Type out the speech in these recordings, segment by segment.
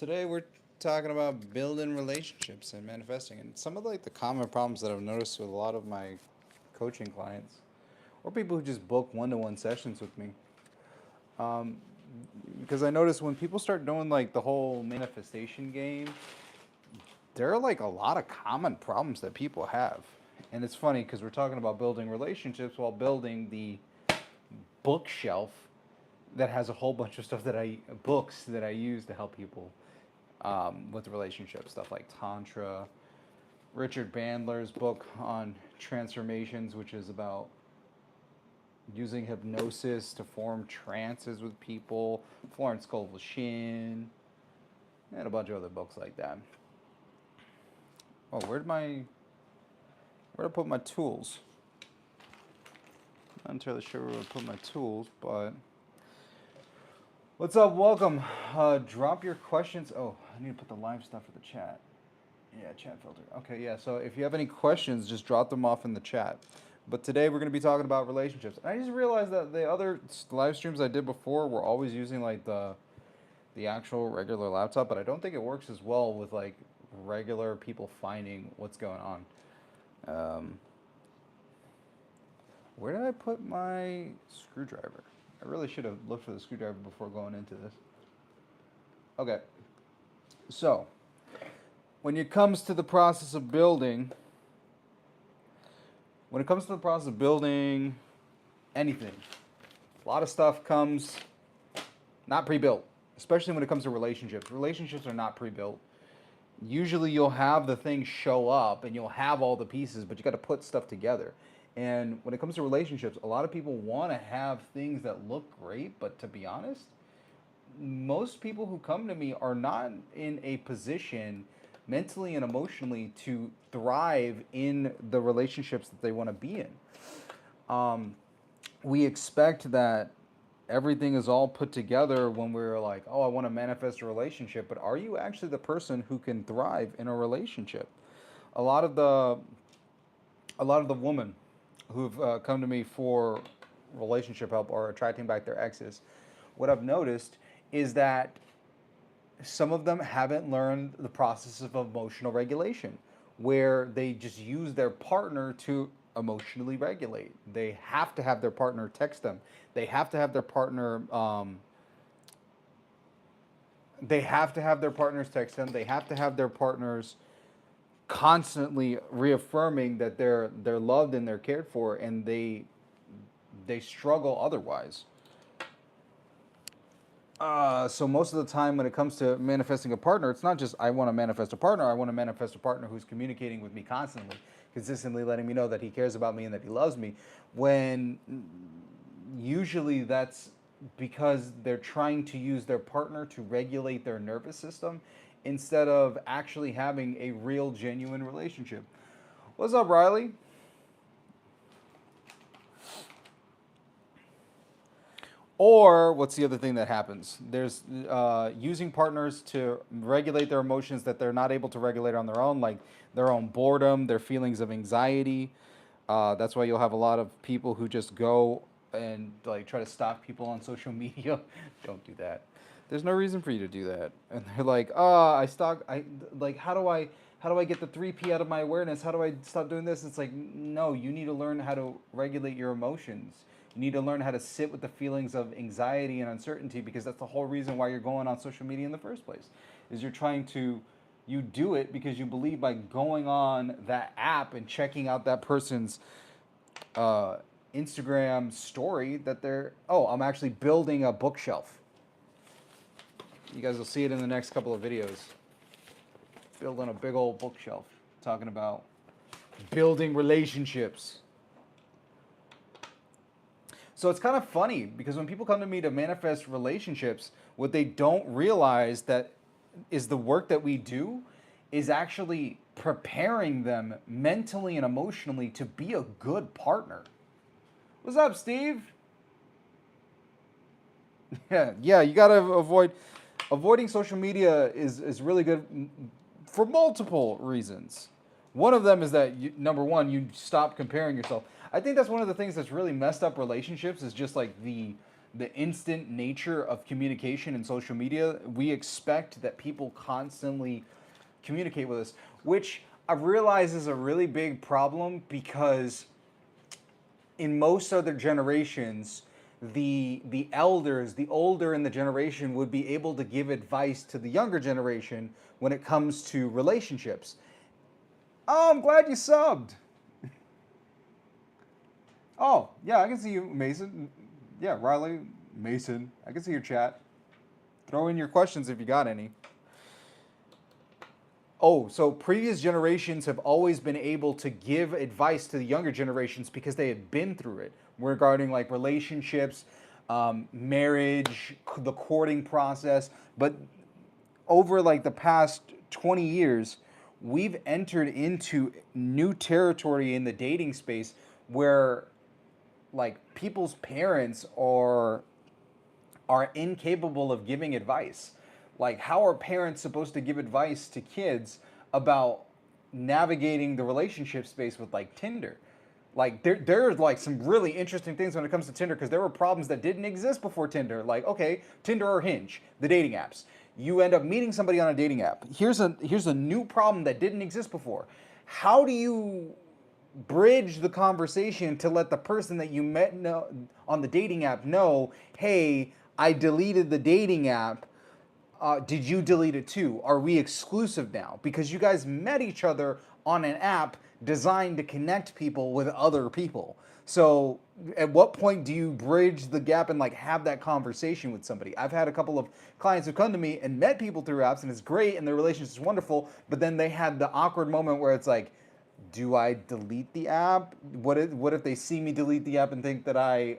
Today we're talking about building relationships and manifesting, and some of the common problems that I've noticed with a lot of my coaching clients, or people who just book one-to-one sessions with me. Um, because I notice when people start doing the whole manifestation game, there are a lot of common problems that people have, and it's funny because we're talking about building relationships while building the bookshelf that has a whole bunch of stuff books that I use to help people with relationships, stuff like Tantra, Richard Bandler's book on transformations, which is about using hypnosis to form trances with people, Florence Scovel Shinn, and a bunch of other books like that. Oh, where'd I put my tools? Not entirely sure where I put my tools, but what's up? Welcome. Drop your questions. Oh, I need to put the live stuff for the chat. Yeah, chat filter. Okay, yeah. So if you have any questions, just drop them off in the chat. But today we're going to be talking about relationships. And I just realized that the other live streams I did before were always using the actual regular laptop, but I don't think it works as well with regular people finding what's going on. Where did I put my screwdriver? I really should have looked for the screwdriver before going into this. Okay. So, when it comes to the process of building, anything, a lot of stuff comes not pre-built, especially when it comes to relationships. Relationships are not pre-built. Usually you'll have the thing show up and you'll have all the pieces, but you got to put stuff together. And when it comes to relationships, a lot of people want to have things that look great, but to be honest, most people who come to me are not in a position mentally and emotionally to thrive in the relationships that they want to be in. We expect that everything is all put together when we're like, oh, I want to manifest a relationship, but are you actually the person who can thrive in a relationship? A lot of the women who've come to me for relationship help or attracting back their exes, what I've noticed is that some of them haven't learned the process of emotional regulation, where they just use their partner to emotionally regulate. They have to have their partner text them. They have to have their partner. They have to have their partners text them. They have to have their partners constantly reaffirming that they're loved and they're cared for, and they struggle otherwise. So most of the time when it comes to manifesting a partner, it's not just I want to manifest a partner. I want to manifest a partner who's communicating with me constantly, consistently letting me know that he cares about me and that he loves me. When usually that's because they're trying to use their partner to regulate their nervous system instead of actually having a real, genuine relationship. What's up, Riley? Or what's the other thing that happens? There's using partners to regulate their emotions that they're not able to regulate on their own, like their own boredom, their feelings of anxiety. That's why you'll have a lot of people who just go and try to stalk people on social media. Don't do that. There's no reason for you to do that. And they're like, how do I get the 3P out of my awareness? How do I stop doing this? It's like, no, you need to learn how to regulate your emotions. You need to learn how to sit with the feelings of anxiety and uncertainty, because that's the whole reason why you're going on social media in the first place. Is you do it because you believe by going on that app and checking out that person's Instagram story that I'm actually building a bookshelf. You guys will see it in the next couple of videos. Building a big old bookshelf, talking about building relationships. So it's kind of funny because when people come to me to manifest relationships, what they don't realize that is the work that we do is actually preparing them mentally and emotionally to be a good partner. What's up, Steve? Yeah, you gotta avoiding social media is really good for multiple reasons. One of them is that number one, you stop comparing yourself. I think that's one of the things that's really messed up relationships is just the the instant nature of communication and social media, we expect that people constantly communicate with us, which I realize is a really big problem because in most other generations, the elders, the older in the generation, would be able to give advice to the younger generation when it comes to relationships. Oh, I'm glad you subbed. Oh, yeah, I can see you, Mason. Yeah, Riley, Mason. I can see your chat. Throw in your questions if you got any. Oh, so previous generations have always been able to give advice to the younger generations because they had been through it regarding like relationships, marriage, the courting process. But over like the past 20 years, we've entered into new territory in the dating space where like people's parents are incapable of giving advice. Like, how are parents supposed to give advice to kids about navigating the relationship space with like Tinder? Like, there's like some really interesting things when it comes to Tinder because there were problems that didn't exist before Tinder. Like, okay, Tinder or Hinge, the dating apps. You end up meeting somebody on a dating app. Here's a new problem that didn't exist before. How do you bridge the conversation to let the person that you met on the dating app know, hey, I deleted the dating app. Did you delete it too? Are we exclusive now? Because you guys met each other on an app designed to connect people with other people. So at what point do you bridge the gap and like have that conversation with somebody? I've had a couple of clients who come to me and met people through apps and it's great and their relationship is wonderful, but then they had the awkward moment where it's like, do I delete the app? What if they see me delete the app and think that I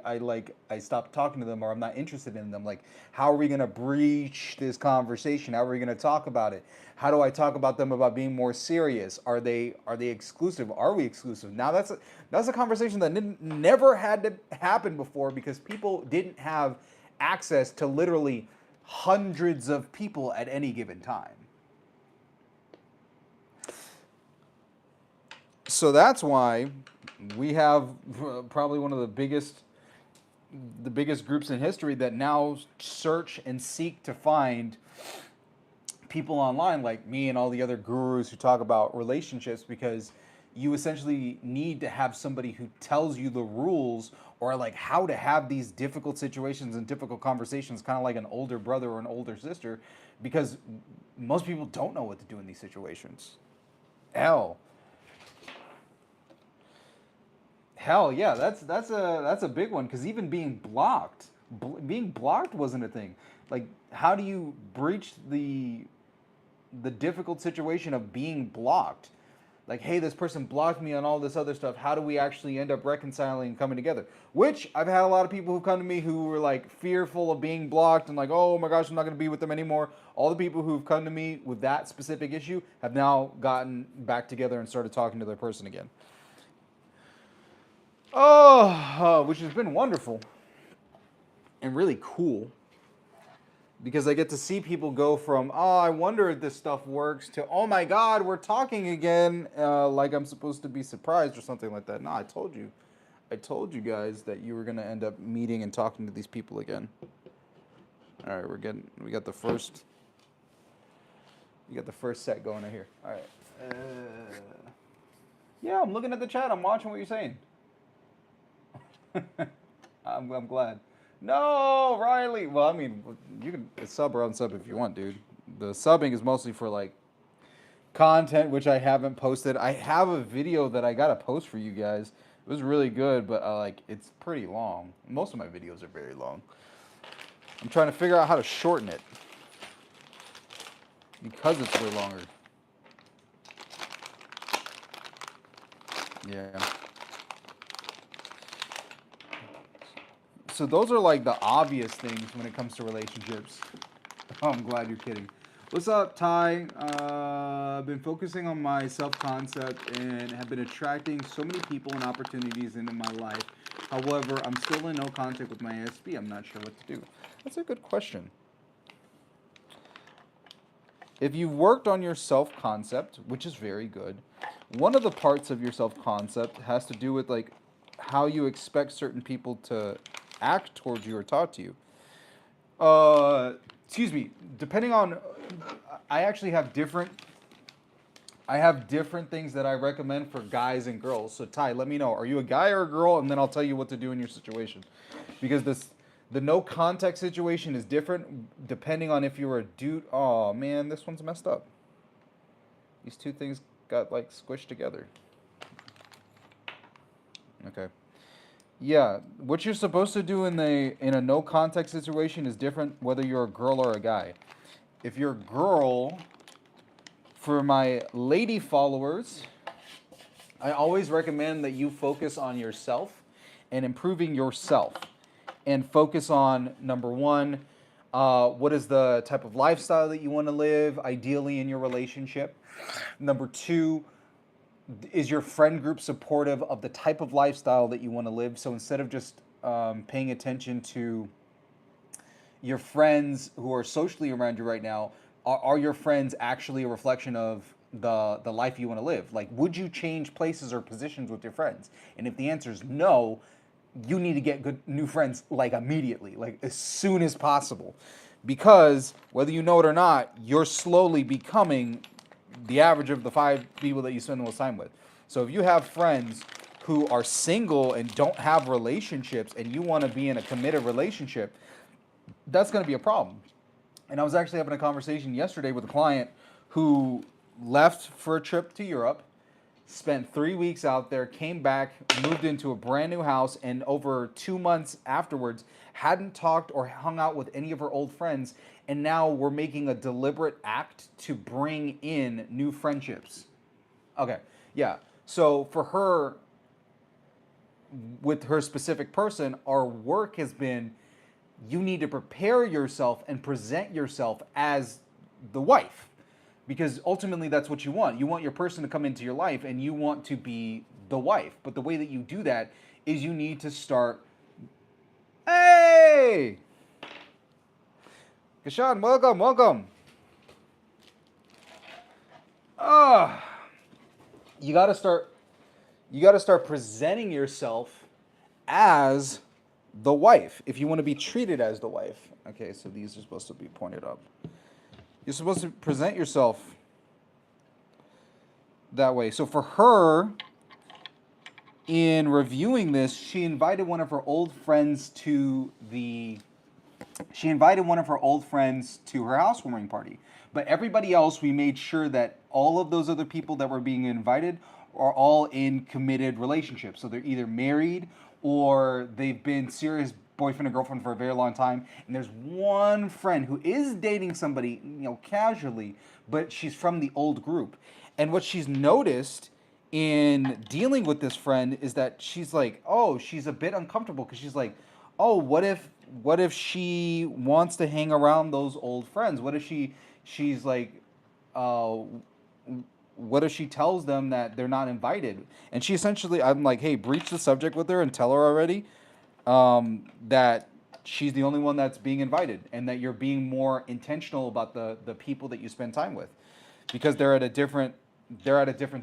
stopped talking to them or I'm not interested in them? Like, how are we gonna breach this conversation? How are we gonna talk about it? How do I talk about them about being more serious? Are they exclusive? Are we exclusive? Now that's a conversation that never had to happen before because people didn't have access to literally hundreds of people at any given time. So that's why we have probably one of the biggest groups in history that now search and seek to find people online like me and all the other gurus who talk about relationships, because you essentially need to have somebody who tells you the rules or like how to have these difficult situations and difficult conversations, kind of like an older brother or an older sister, because most people don't know what to do in these situations. Hell yeah, that's a big one, because even being blocked wasn't a thing. Like, how do you breach the difficult situation of being blocked? Like, hey, this person blocked me on all this other stuff. How do we actually end up reconciling and coming together? Which I've had a lot of people who come to me who were like fearful of being blocked and like, oh my gosh, I'm not going to be with them anymore. All the people who've come to me with that specific issue have now gotten back together and started talking to their person again. Oh, which has been wonderful and really cool, because I get to see people go from, oh, I wonder if this stuff works, to, oh my God, we're talking again, like I'm supposed to be surprised or something like that. No, I told you guys that you were gonna end up meeting and talking to these people again. All right, we got the first set going here. All right. Yeah, I'm looking at the chat. I'm watching what you're saying. I'm glad. No, Riley. Well, I mean, you can sub or unsub if you want, dude. The subbing is mostly for like content, which I haven't posted. I have a video that I gotta post for you guys. It was really good, but like it's pretty long. Most of my videos are very long. I'm trying to figure out how to shorten it because it's way longer. Yeah. So those are like the obvious things when it comes to relationships. Oh, I'm glad you're kidding. What's up, Ty? I've been focusing on my self-concept and have been attracting so many people and opportunities into my life. However, I'm still in no contact with my ASB. I'm not sure what to do. That's a good question. If you've worked on your self-concept, which is very good, one of the parts of your self-concept has to do with like how you expect certain people to act towards you or talk to you. Excuse me. Depending on, I actually have different. I have different things that I recommend for guys and girls. So Ty, let me know. Are you a guy or a girl? And then I'll tell you what to do in your situation, because the no contact situation is different depending on if you're a dude. Oh man, this one's messed up. These two things got like squished together. Okay. Yeah, what you're supposed to do in a no contact situation is different whether you're a girl or a guy. If you're a girl, for my lady followers, I always recommend that you focus on yourself and improving yourself, and focus on number one, what is the type of lifestyle that you want to live, ideally in your relationship. Number two, is your friend group supportive of the type of lifestyle that you want to live? So instead of just paying attention to your friends who are socially around you right now, are your friends actually a reflection of the life you want to live? Like, would you change places or positions with your friends? And if the answer is no, you need to get good new friends like immediately, like as soon as possible, because whether you know it or not, you're slowly becoming the average of the 5 people that you spend the most time with. So if you have friends who are single and don't have relationships, and you want to be in a committed relationship, that's going to be a problem. And I was actually having a conversation yesterday with a client who left for a trip to Europe, spent 3 weeks out there, came back, moved into a brand new house, and over 2 months afterwards hadn't talked or hung out with any of her old friends. And now we're making a deliberate act to bring in new friendships. Okay, yeah. So for her, with her specific person, our work has been, you need to prepare yourself and present yourself as the wife, because ultimately that's what you want. You want your person to come into your life and you want to be the wife. But the way that you do that is you need to start. Hey, Kashan, welcome, welcome. You got to start. You got to start presenting yourself as the wife if you want to be treated as the wife. Okay, so these are supposed to be pointed up. You're supposed to present yourself that way. So for her, in reviewing this, she invited one of her old friends to her housewarming party. But everybody else, we made sure that all of those other people that were being invited are all in committed relationships. So they're either married or they've been serious boyfriend and girlfriend for a very long time. And there's one friend who is dating somebody, casually, but she's from the old group. And what she's noticed in dealing with this friend is that she's like, oh, she's a bit uncomfortable, because she's like, oh, what if she wants to hang around those old friends? What if she's like, what if she tells them that they're not invited? And she essentially, I'm like, hey, breach the subject with her and tell her already that she's the only one that's being invited, and that you're being more intentional about the people that you spend time with, because they're at a different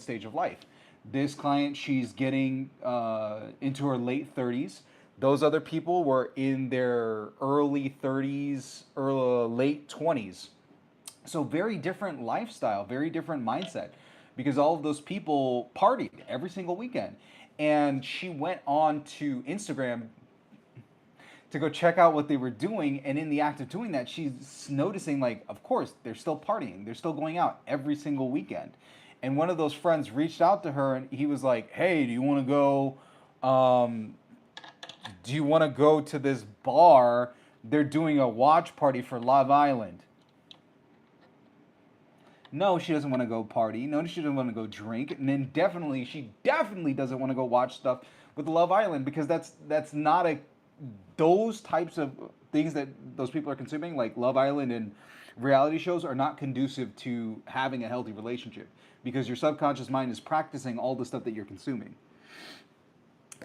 stage of life. This client, she's getting into her late 30s. Those other people were in their early 30s, late 20s. So very different lifestyle, very different mindset, because all of those people partied every single weekend. And she went on to Instagram to go check out what they were doing. And in the act of doing that, she's noticing, like, of course, they're still partying. They're still going out every single weekend. And one of those friends reached out to her, and he was like, hey, do you want to go to this bar? They're doing a watch party for Love Island. No, she doesn't want to go party. No, she doesn't want to go drink. And then she definitely doesn't want to go watch stuff with Love Island, because that's not those types of things that those people are consuming, like Love Island and reality shows, are not conducive to having a healthy relationship, because your subconscious mind is practicing all the stuff that you're consuming.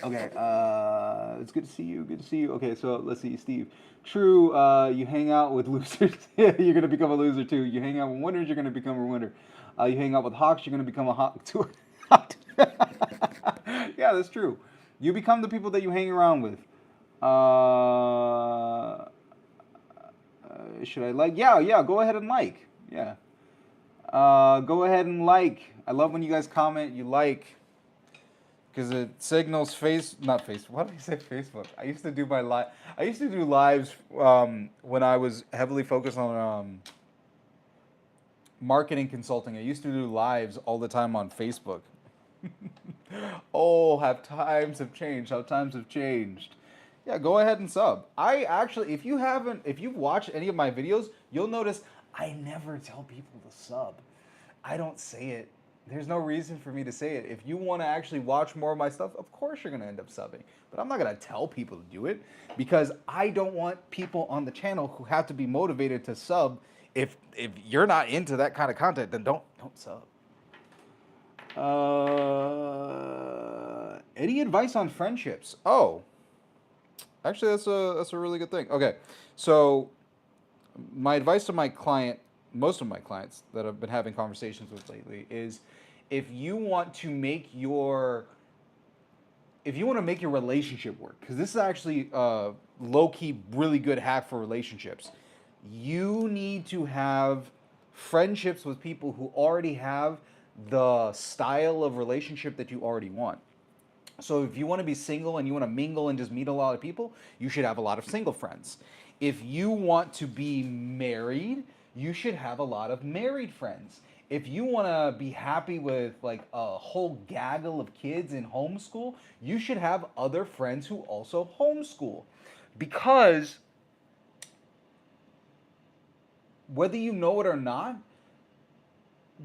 Okay, it's good to see you. Good to see you. Okay, so let's see, Steve. True, you hang out with losers. You're going to become a loser too. You hang out with winners, you're going to become a winner. You hang out with hawks, you're going to become a hawk too. Yeah, that's true. You become the people that you hang around with. Should I like? Yeah, yeah. Go ahead and like. Yeah. Go ahead and like. I love when you guys comment. You like because it signals not Facebook. Why did I say Facebook? I used to do my live. I used to do lives when I was heavily focused on marketing consulting. I used to do lives all the time on Facebook. Oh, have times have changed. How times have changed. Yeah, go ahead and sub. I actually, if you've watched any of my videos, you'll notice I never tell people to sub. I don't say it. There's no reason for me to say it. If you want to actually watch more of my stuff, of course you're going to end up subbing. But I'm not going to tell people to do it because I don't want people on the channel who have to be motivated to sub. If you're not into that kind of content, then don't sub. Any advice on friendships? Oh, actually, that's a really good thing. Okay, so my advice to my client, most of my clients that I've been having conversations with lately, is if you want to make your relationship work, because this is actually a low key really good hack for relationships, you need to have friendships with people who already have the style of relationship that you already want. So if you want to be single and you want to mingle and just meet a lot of people, you should have a lot of single friends. If you want to be married, you should have a lot of married friends. If you want to be happy with like a whole gaggle of kids in homeschool, you should have other friends who also homeschool. Because whether you know it or not,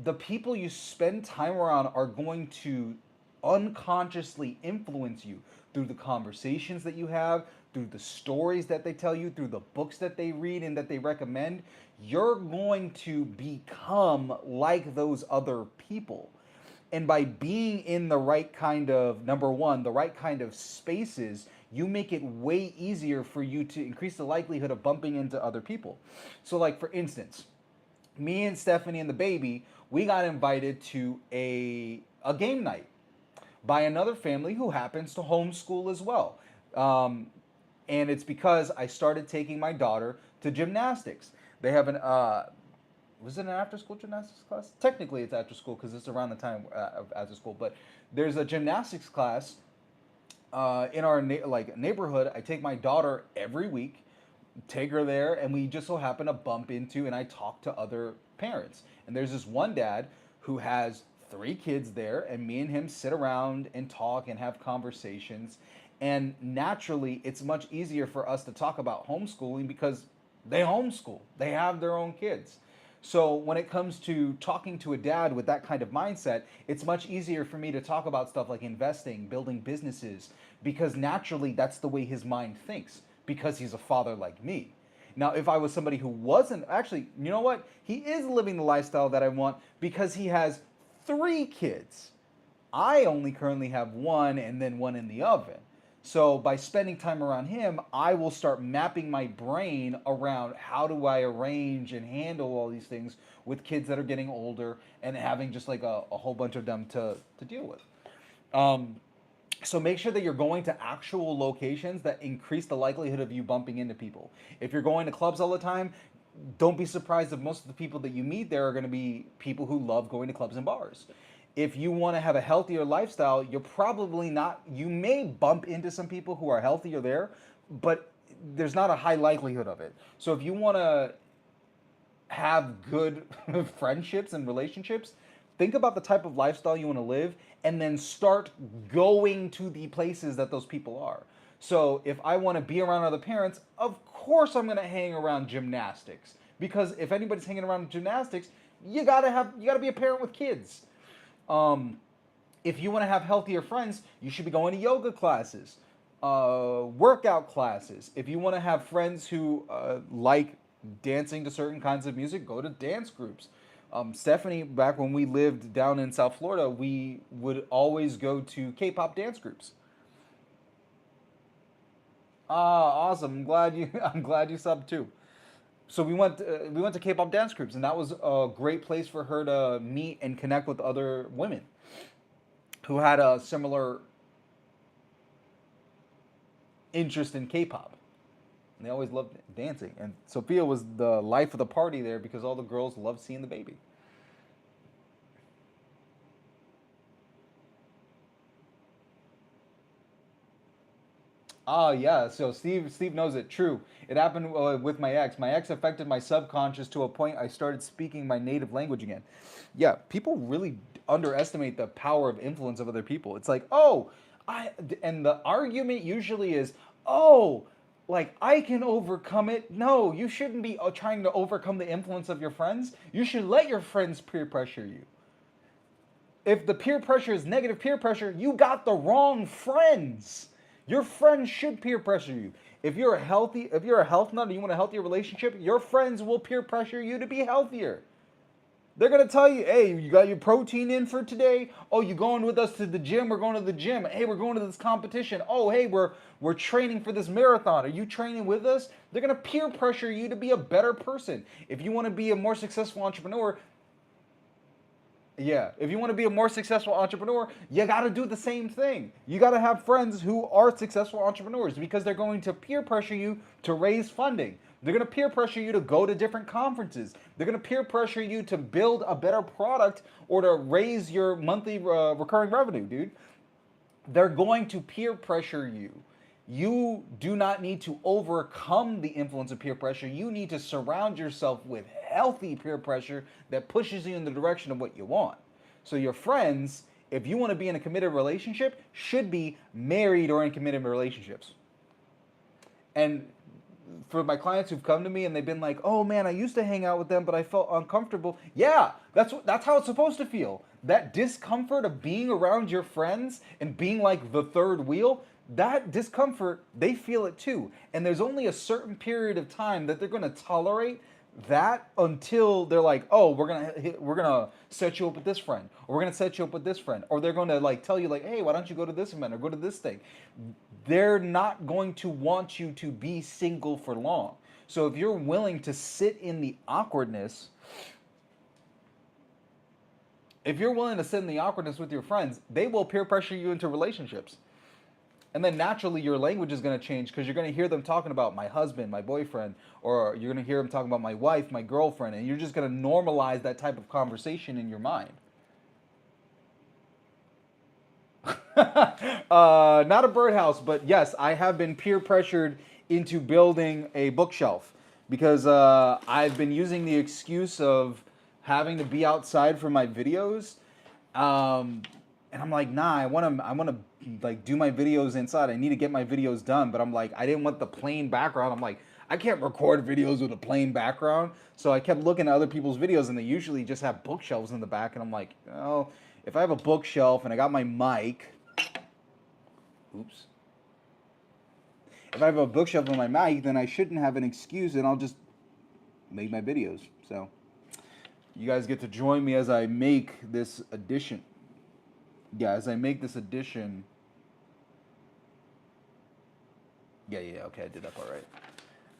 the people you spend time around are going to unconsciously influence you through the conversations that you have, through the stories that they tell you, through the books that they read and that they recommend. You're going to become like those other people. And by being in the right kind of, number one, the right kind of spaces, you make it way easier for you to increase the likelihood of bumping into other people. So, like, for instance, me and Stephanie and the baby, we got invited to a game night by another family who happens to homeschool as well. Um, and it's because I started taking my daughter to gymnastics. They have was it an after school gymnastics class? Technically, it's after school because it's around the time of after school. But there's a gymnastics class in our neighborhood. I take my daughter every week, take her there, and we just so happen to bump into and I talk to other parents. And there's this one dad who has three kids there, and me and him sit around and talk and have conversations. And naturally, it's much easier for us to talk about homeschooling because they homeschool, they have their own kids. So when it comes to talking to a dad with that kind of mindset, it's much easier for me to talk about stuff like investing, building businesses, because naturally that's the way his mind thinks, because he's a father like me. Now, if I was somebody who wasn't, actually, you know what? He is living the lifestyle that I want because he has three kids. I only currently have one and then one in the oven. So by spending time around him, I will start mapping my brain around how do I arrange and handle all these things with kids that are getting older and having just like a whole bunch of them to deal with. Um, so make sure that you're going to actual locations that increase the likelihood of you bumping into people. If you're going to clubs all the time, don't be surprised if most of the people that you meet there are going to be people who love going to clubs and bars. If you want to have a healthier lifestyle, you're probably not, you may bump into some people who are healthier there, but there's not a high likelihood of it. So if you want to have good friendships and relationships, think about the type of lifestyle you want to live and then start going to the places that those people are. So if I want to be around other parents, of course I'm going to hang around gymnastics, because if anybody's hanging around gymnastics, you got to be a parent with kids. Um, if you want to have healthier friends, you should be going to yoga classes, workout classes. If you want to have friends who like dancing to certain kinds of music, go to dance groups. Stephanie, back when we lived down in South Florida, we would always go to K-pop dance groups. Ah, awesome! I'm glad you I'm glad you subbed too. So we went to K-pop dance groups, and that was a great place for her to meet and connect with other women who had a similar. interest in K-pop. And they always loved dancing. And Sophia was the life of the party there because all the girls loved seeing the baby. Oh yeah, so Steve knows it. True, it happened with my ex. My ex affected my subconscious to a point I started speaking my native language again. Yeah, people really underestimate the power of influence of other people. It's like, oh, and the argument usually is, oh, like I can overcome it. No, you shouldn't be trying to overcome the influence of your friends. You should let your friends peer pressure you. If the peer pressure is negative peer pressure, you got the wrong friends. Your friends should peer pressure you. If you're a health nut and you want a healthier relationship, your friends will peer pressure you to be healthier. They're gonna tell you, hey, you got your protein in for today? Oh, you going with us to the gym? We're going to the gym. Hey, we're going to this competition. Oh, hey, we're training for this marathon. Are you training with us? They're gonna peer pressure you to be a better person. If you want to be a more successful entrepreneur, yeah, if you want to be a more successful entrepreneur, you got to do the same thing. You got to have friends who are successful entrepreneurs because they're going to peer pressure you to raise funding. They're going to peer pressure you to go to different conferences. They're going to peer pressure you to build a better product or to raise your monthly recurring revenue, dude. They're going to peer pressure you. You do not need to overcome the influence of peer pressure. You need to surround yourself with healthy peer pressure that pushes you in the direction of what you want. So your friends, if you want to be in a committed relationship, should be married or in committed relationships. And for my clients who've come to me and they've been like, "Oh man, I used to hang out with them, but I felt uncomfortable." Yeah, that's how it's supposed to feel. That discomfort of being around your friends and being like the third wheel, that discomfort, they feel it too. And there's only a certain period of time that they're going to tolerate that until they're like, "Oh, we're gonna set you up with this friend, or we're gonna set you up with this friend," or they're gonna like tell you like, "Hey, why don't you go to this event or go to this thing?" They're not going to want you to be single for long. So if you're willing to sit in the awkwardness, if you're willing to sit in the awkwardness with your friends, they will peer pressure you into relationships. And then naturally your language is going to change because you're going to hear them talking about my husband, my boyfriend, or you're going to hear them talking about my wife, my girlfriend, and you're just going to normalize that type of conversation in your mind. Not a birdhouse, but yes, I have been peer pressured into building a bookshelf because I've been using the excuse of having to be outside for my videos. And I'm like, nah, I want to like do my videos inside. I need to get my videos done, but I'm like, I didn't want the plain background. I'm like, I can't record videos with a plain background. So I kept looking at other people's videos, and they usually just have bookshelves in the back. And I'm like, oh, if I have a bookshelf and I got my mic, oops. If I have a bookshelf on my mic, then I shouldn't have an excuse, and I'll just make my videos. So you guys get to join me as I make this addition. Yeah, as I make this addition. Yeah, okay, I did that part right.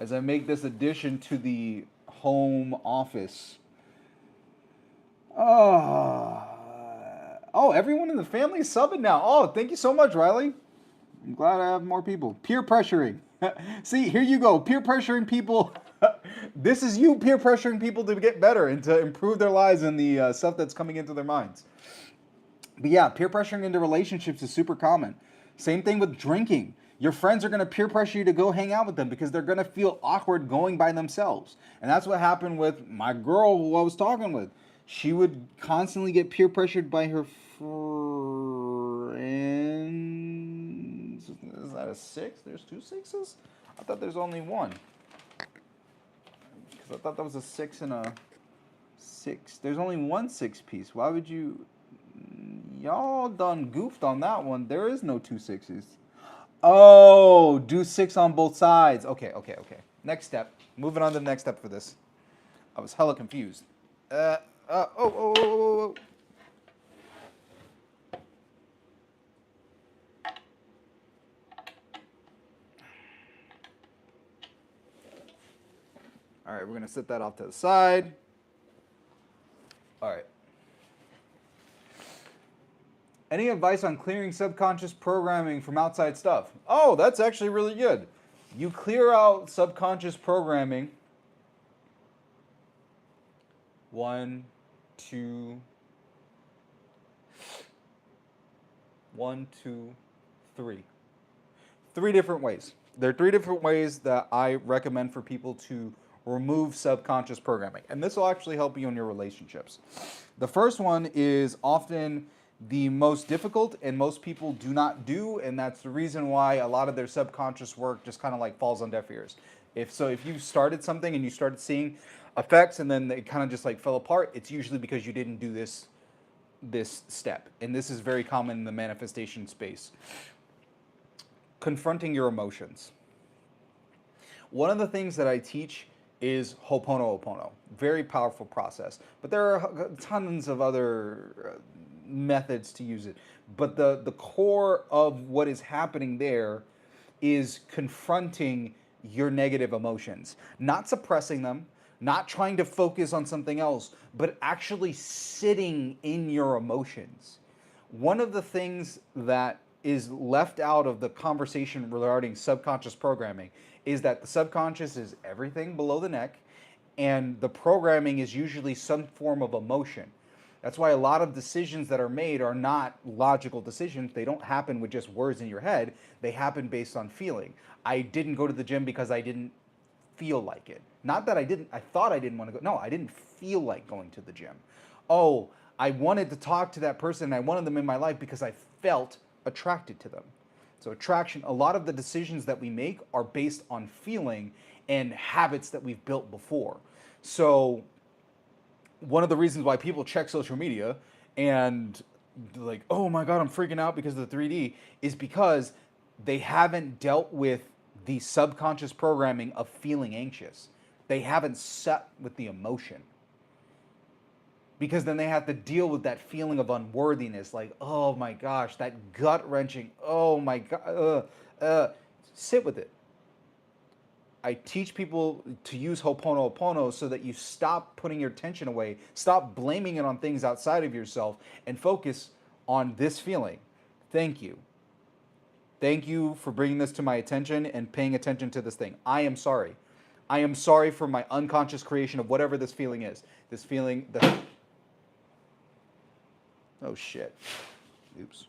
As I make this addition to the home office. Oh, everyone in the family is subbing now. Oh, thank you so much, Riley. I'm glad I have more people. Peer pressuring. See, here you go. Peer pressuring people. This is you peer pressuring people to get better and to improve their lives and the stuff that's coming into their minds. But yeah, peer pressuring into relationships is super common. Same thing with drinking. Your friends are going to peer pressure you to go hang out with them because they're going to feel awkward going by themselves. And that's what happened with my girl who I was talking with. She would constantly get peer pressured by her friends. Is that a 6? There's 2 6s? I thought there's only one. Because I thought that was a 6 and a 6. There's only one 6 piece. Why would you... Y'all done goofed on that one. There is no 2 6s. Oh, do 6 on both sides. Okay. Next step. Moving on to the next step for this. I was hella confused. Oh. All right, we're going to set that off to the side. All right. Any advice on clearing subconscious programming from outside stuff? Oh, that's actually really good. You clear out subconscious programming. 1, 2, 1, 2, 3. 3 different ways. There are 3 different ways that I recommend for people to remove subconscious programming. And this will actually help you in your relationships. The first one is often the most difficult and most people do not do, and that's the reason why a lot of their subconscious work just kind of like falls on deaf ears. If you started something and you started seeing effects and then it kind of just like fell apart, it's usually because you didn't do this step. And this is very common in the manifestation space. Confronting your emotions. One of the things that I teach is Ho'oponopono. Very powerful process. But there are tons of other methods to use it. But the core of what is happening there is confronting your negative emotions. Not suppressing them, not trying to focus on something else, but actually sitting in your emotions. One of the things that is left out of the conversation regarding subconscious programming is that the subconscious is everything below the neck, and the programming is usually some form of emotion. That's why a lot of decisions that are made are not logical decisions. They don't happen with just words in your head. They happen based on feeling. I didn't go to the gym because I didn't feel like it. Not that I thought I didn't want to go. No, I didn't feel like going to the gym. Oh, I wanted to talk to that person and I wanted them in my life because I felt attracted to them. So attraction, a lot of the decisions that we make are based on feeling and habits that we've built before. So one of the reasons why people check social media and like, oh my God, I'm freaking out because of the 3D is because they haven't dealt with the subconscious programming of feeling anxious. They haven't sat with the emotion. Because then they have to deal with that feeling of unworthiness, like, oh my gosh, that gut wrenching, oh my God, sit with it. I teach people to use Ho'oponopono so that you stop putting your attention away, stop blaming it on things outside of yourself, and focus on this feeling. Thank you. Thank you for bringing this to my attention and paying attention to this thing. I am sorry. I am sorry for my unconscious creation of whatever this feeling is. This feeling, oh shit. Oops.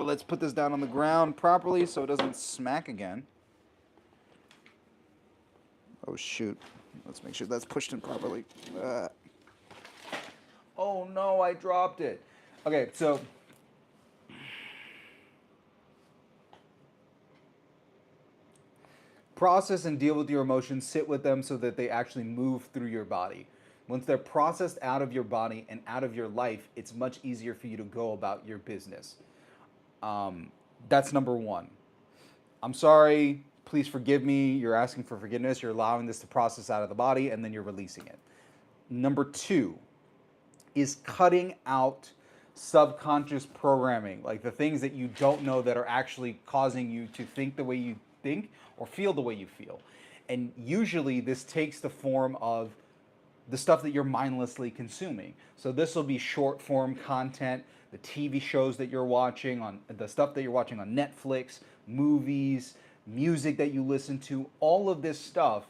Let's put this down on the ground properly so it doesn't smack again. Oh shoot. Let's make sure that's pushed in properly. Oh no, I dropped it. Okay, so process and deal with your emotions, sit with them so that they actually move through your body. Once they're processed out of your body and out of your life, it's much easier for you to go about your business. That's number one. I'm sorry, please forgive me. You're asking for forgiveness. You're allowing this to process out of the body, and then you're releasing it. Number 2 is cutting out subconscious programming, like the things that you don't know that are actually causing you to think the way you think or feel the way you feel. And usually this takes the form of the stuff that you're mindlessly consuming. So this will be short form content, the TV shows that you're watching, on the stuff that you're watching on Netflix, movies, music that you listen to, all of this stuff.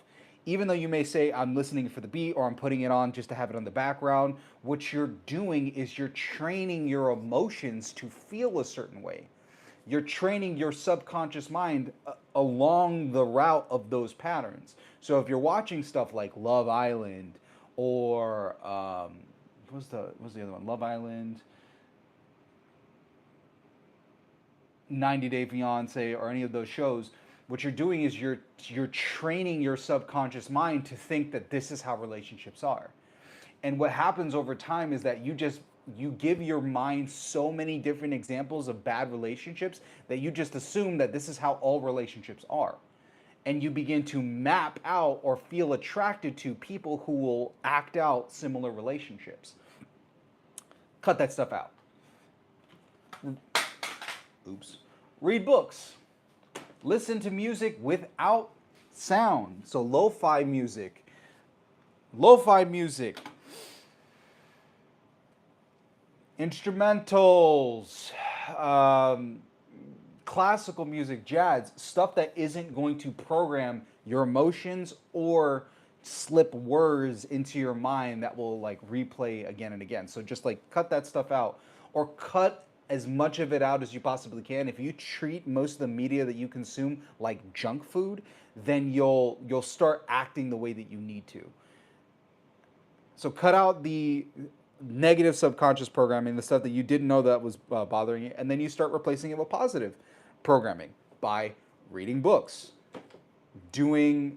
Even though you may say, I'm listening for the beat or I'm putting it on just to have it on the background, what you're doing is you're training your emotions to feel a certain way. You're training your subconscious mind along the route of those patterns. So if you're watching stuff like Love Island or what's the other one? Love Island, 90 Day Fiance, or any of those shows, what you're doing is you're training your subconscious mind to think that this is how relationships are. And what happens over time is that you give your mind so many different examples of bad relationships that you just assume that this is how all relationships are. And you begin to map out or feel attracted to people who will act out similar relationships. Cut that stuff out. Oops. Read books. Listen to music without sound. So lo-fi music. Lo-fi music. Instrumentals, um, classical music, jazz, stuff that isn't going to program your emotions or slip words into your mind that will like replay again and again. So just like cut that stuff out or cut as much of it out as you possibly can. If you treat most of the media that you consume like junk food, then you'll start acting the way that you need to. So cut out the negative subconscious programming, the stuff that you didn't know that was bothering you, and then you start replacing it with positive programming by reading books, doing,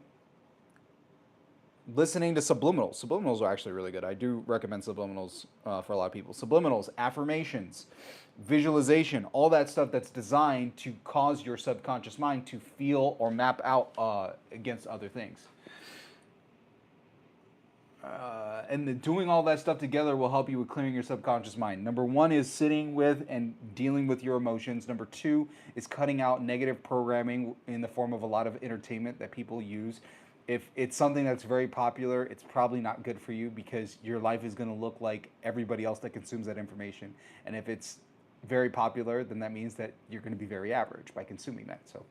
listening to subliminals. Subliminals are actually really good. I do recommend subliminals for a lot of people. Subliminals, affirmations, visualization, all that stuff that's designed to cause your subconscious mind to feel or map out against other things. And doing all that stuff together will help you with clearing your subconscious mind. Number one is sitting with and dealing with your emotions. Number two is cutting out negative programming in the form of a lot of entertainment that people use. If it's something that's very popular, it's probably not good for you because your life is going to look like everybody else that consumes that information. And if it's very popular, then that means that you're going to be very average by consuming that. So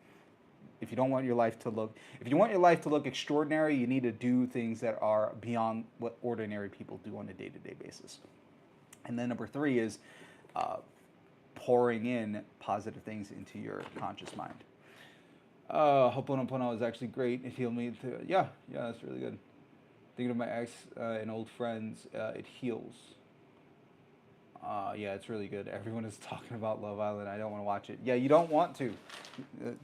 if you don't want your life to look, if you want your life to look extraordinary, you need to do things that are beyond what ordinary people do on a day-to-day basis. And then number three is pouring in positive things into your conscious mind. Ho'oponopono is actually great. It healed me. Yeah, that's really good. Thinking of my ex and old friends, it heals. Yeah, it's really good. Everyone is talking about Love Island. I don't want to watch it. Yeah, you don't want to.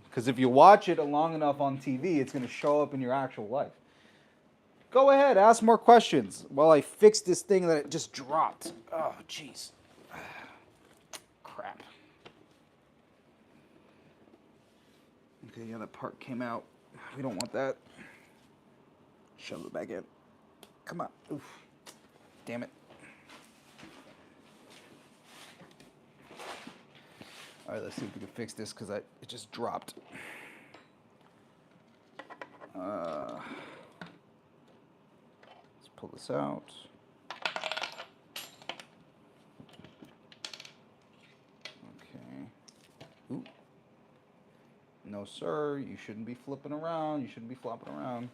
Because if you watch it long enough on TV, it's going to show up in your actual life. Go ahead, ask more questions while I fix this thing that it just dropped. Oh, jeez. Crap. Okay, yeah, that part came out. We don't want that. Shove it back in. Come on. Oof. Damn it. All right, let's see if we can fix this because it just dropped. Let's pull this out. Okay. Ooh. No, sir. You shouldn't be flipping around. You shouldn't be flopping around.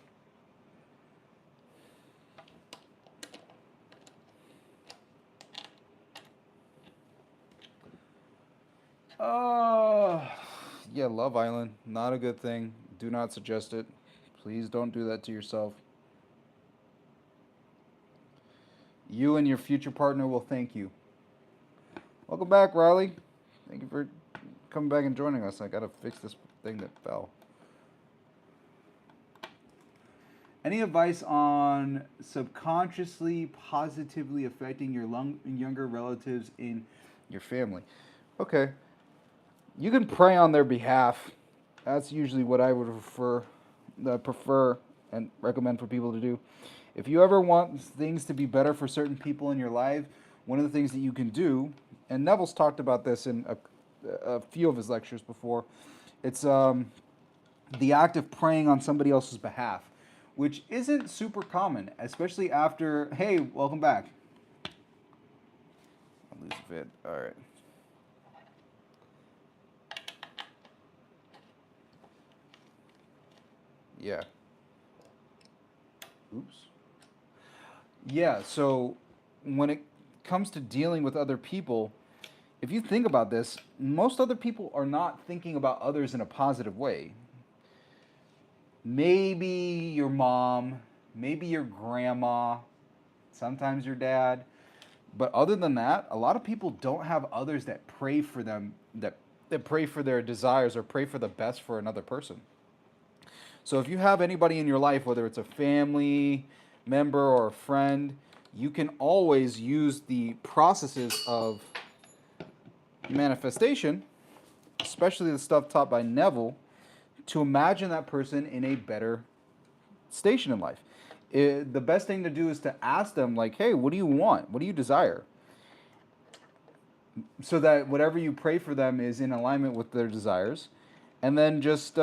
Yeah, Love Island, not a good thing. Do not suggest it. Please don't do that to yourself. You and your future partner will thank you. Welcome back, Riley. Thank you for coming back and joining us. I gotta fix this thing that fell. Any advice on subconsciously positively affecting your younger relatives in your family? Okay. You can pray on their behalf. That's usually what I would prefer and recommend for people to do. If you ever want things to be better for certain people in your life, one of the things that you can do, and Neville's talked about this in a few of his lectures before, it's the act of praying on somebody else's behalf, which isn't super common, especially after, hey, welcome back. I'll lose a vid. All right. Yeah. Oops. Yeah, so when it comes to dealing with other people, if you think about this, most other people are not thinking about others in a positive way. Maybe your mom, maybe your grandma, sometimes your dad. But other than that, a lot of people don't have others that pray for them, that pray for their desires or pray for the best for another person. So if you have anybody in your life, whether it's a family member or a friend, you can always use the processes of manifestation, especially the stuff taught by Neville, to imagine that person in a better station in life. The best thing to do is to ask them, like, hey, what do you want? What do you desire? So that whatever you pray for them is in alignment with their desires. And then just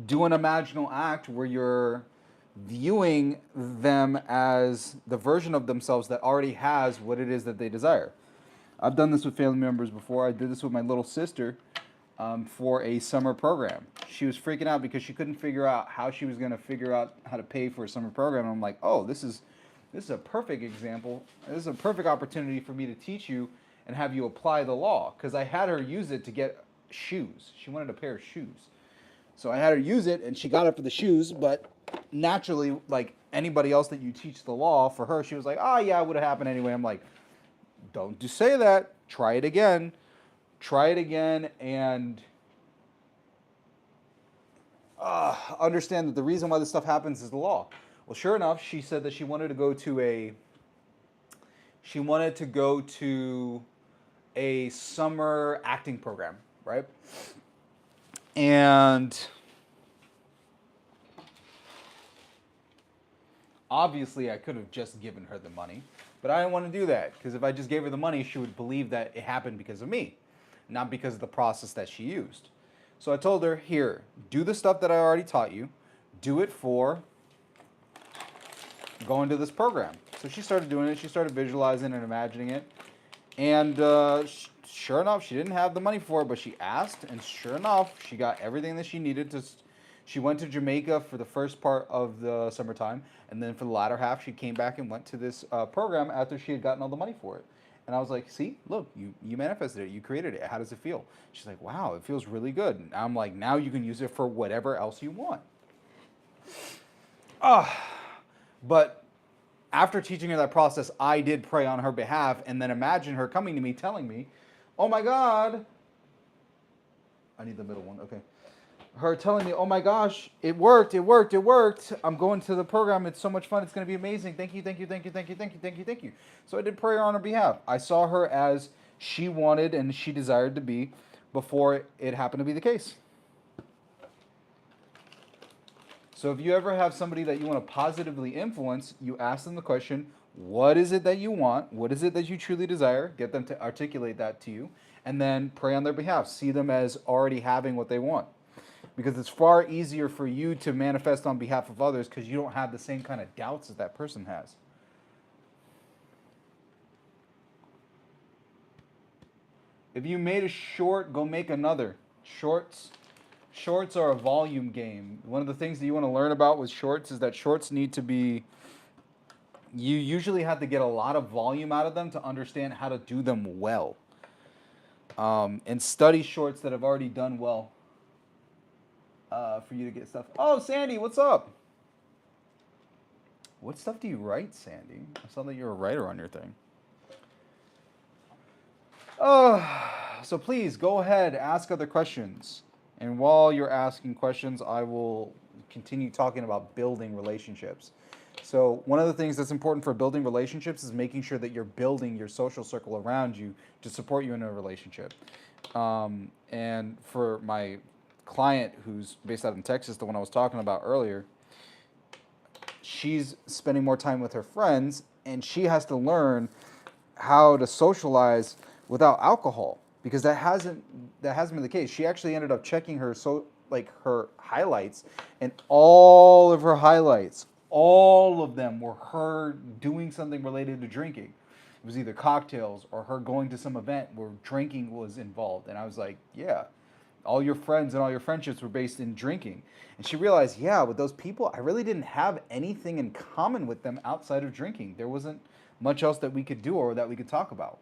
do an imaginal act where you're viewing them as the version of themselves that already has what it is that they desire. I've done this with family members before. I did this with my little sister for a summer program. She was freaking out because she couldn't figure out how she was going to figure out how to pay for a summer program. And I'm like, oh, this is a perfect example. This is a perfect opportunity for me to teach you and have you apply the law, because I had her use it to get shoes. She wanted a pair of shoes. So I had her use it, and she got it for the shoes, but naturally, like anybody else that you teach the law, for her, she was like, oh, yeah, it would have happened anyway. I'm like, don't just say that. Try it again. Try it again, and understand that the reason why this stuff happens is the law. Well, sure enough, she said that she wanted to go to a summer acting program, right? And obviously, I could have just given her the money, but I didn't want to do that, because if I just gave her the money, she would believe that it happened because of me, not because of the process that she used. So I told her, here, do the stuff that I already taught you. Do it for going to this program. So she started doing it. She started visualizing and imagining it. And sure enough, she didn't have the money for it, but she asked, and sure enough, she got everything that she needed to. She went to Jamaica for the first part of the summertime, and then for the latter half, she came back and went to this program after she had gotten all the money for it. And I was like, see, look, you manifested it. You created it. How does it feel? She's like, wow, it feels really good. And I'm like, now you can use it for whatever else you want. But after teaching her that process, I did pray on her behalf, and then imagine her coming to me telling me, oh my God, I need the middle one, okay. Her telling me, oh my gosh, it worked. I'm going to the program. It's so much fun. It's going to be amazing. Thank you. So I did prayer on her behalf. I saw her as she wanted and she desired to be before it happened to be the case. So if you ever have somebody that you want to positively influence, you ask them the question, what is it that you want? What is it that you truly desire? Get them to articulate that to you, and then pray on their behalf. See them as already having what they want. Because it's far easier for you to manifest on behalf of others because you don't have the same kind of doubts that person has. If you made a short, go make another. Shorts are a volume game. One of the things that you want to learn about with shorts is that shorts need to be, you usually have to get a lot of volume out of them to understand how to do them well. And study shorts that have already done well. For you to get stuff. Oh, Sandy, what's up? What stuff do you write, Sandy? I saw that you're a writer on your thing. So please go ahead, ask other questions. And while you're asking questions, I will continue talking about building relationships. So one of the things that's important for building relationships is making sure that you're building your social circle around you to support you in a relationship. And for my client who's based out in Texas, the one I was talking about earlier, she's spending more time with her friends, and she has to learn how to socialize without alcohol, because that hasn't been the case. She actually ended up checking her her highlights, and all of her highlights, all of them were her doing something related to drinking. It was either cocktails or her going to some event where drinking was involved. And I was like, yeah, all your friends and all your friendships were based in drinking. And she realized, yeah, with those people, I really didn't have anything in common with them outside of drinking. There wasn't much else that we could do or that we could talk about.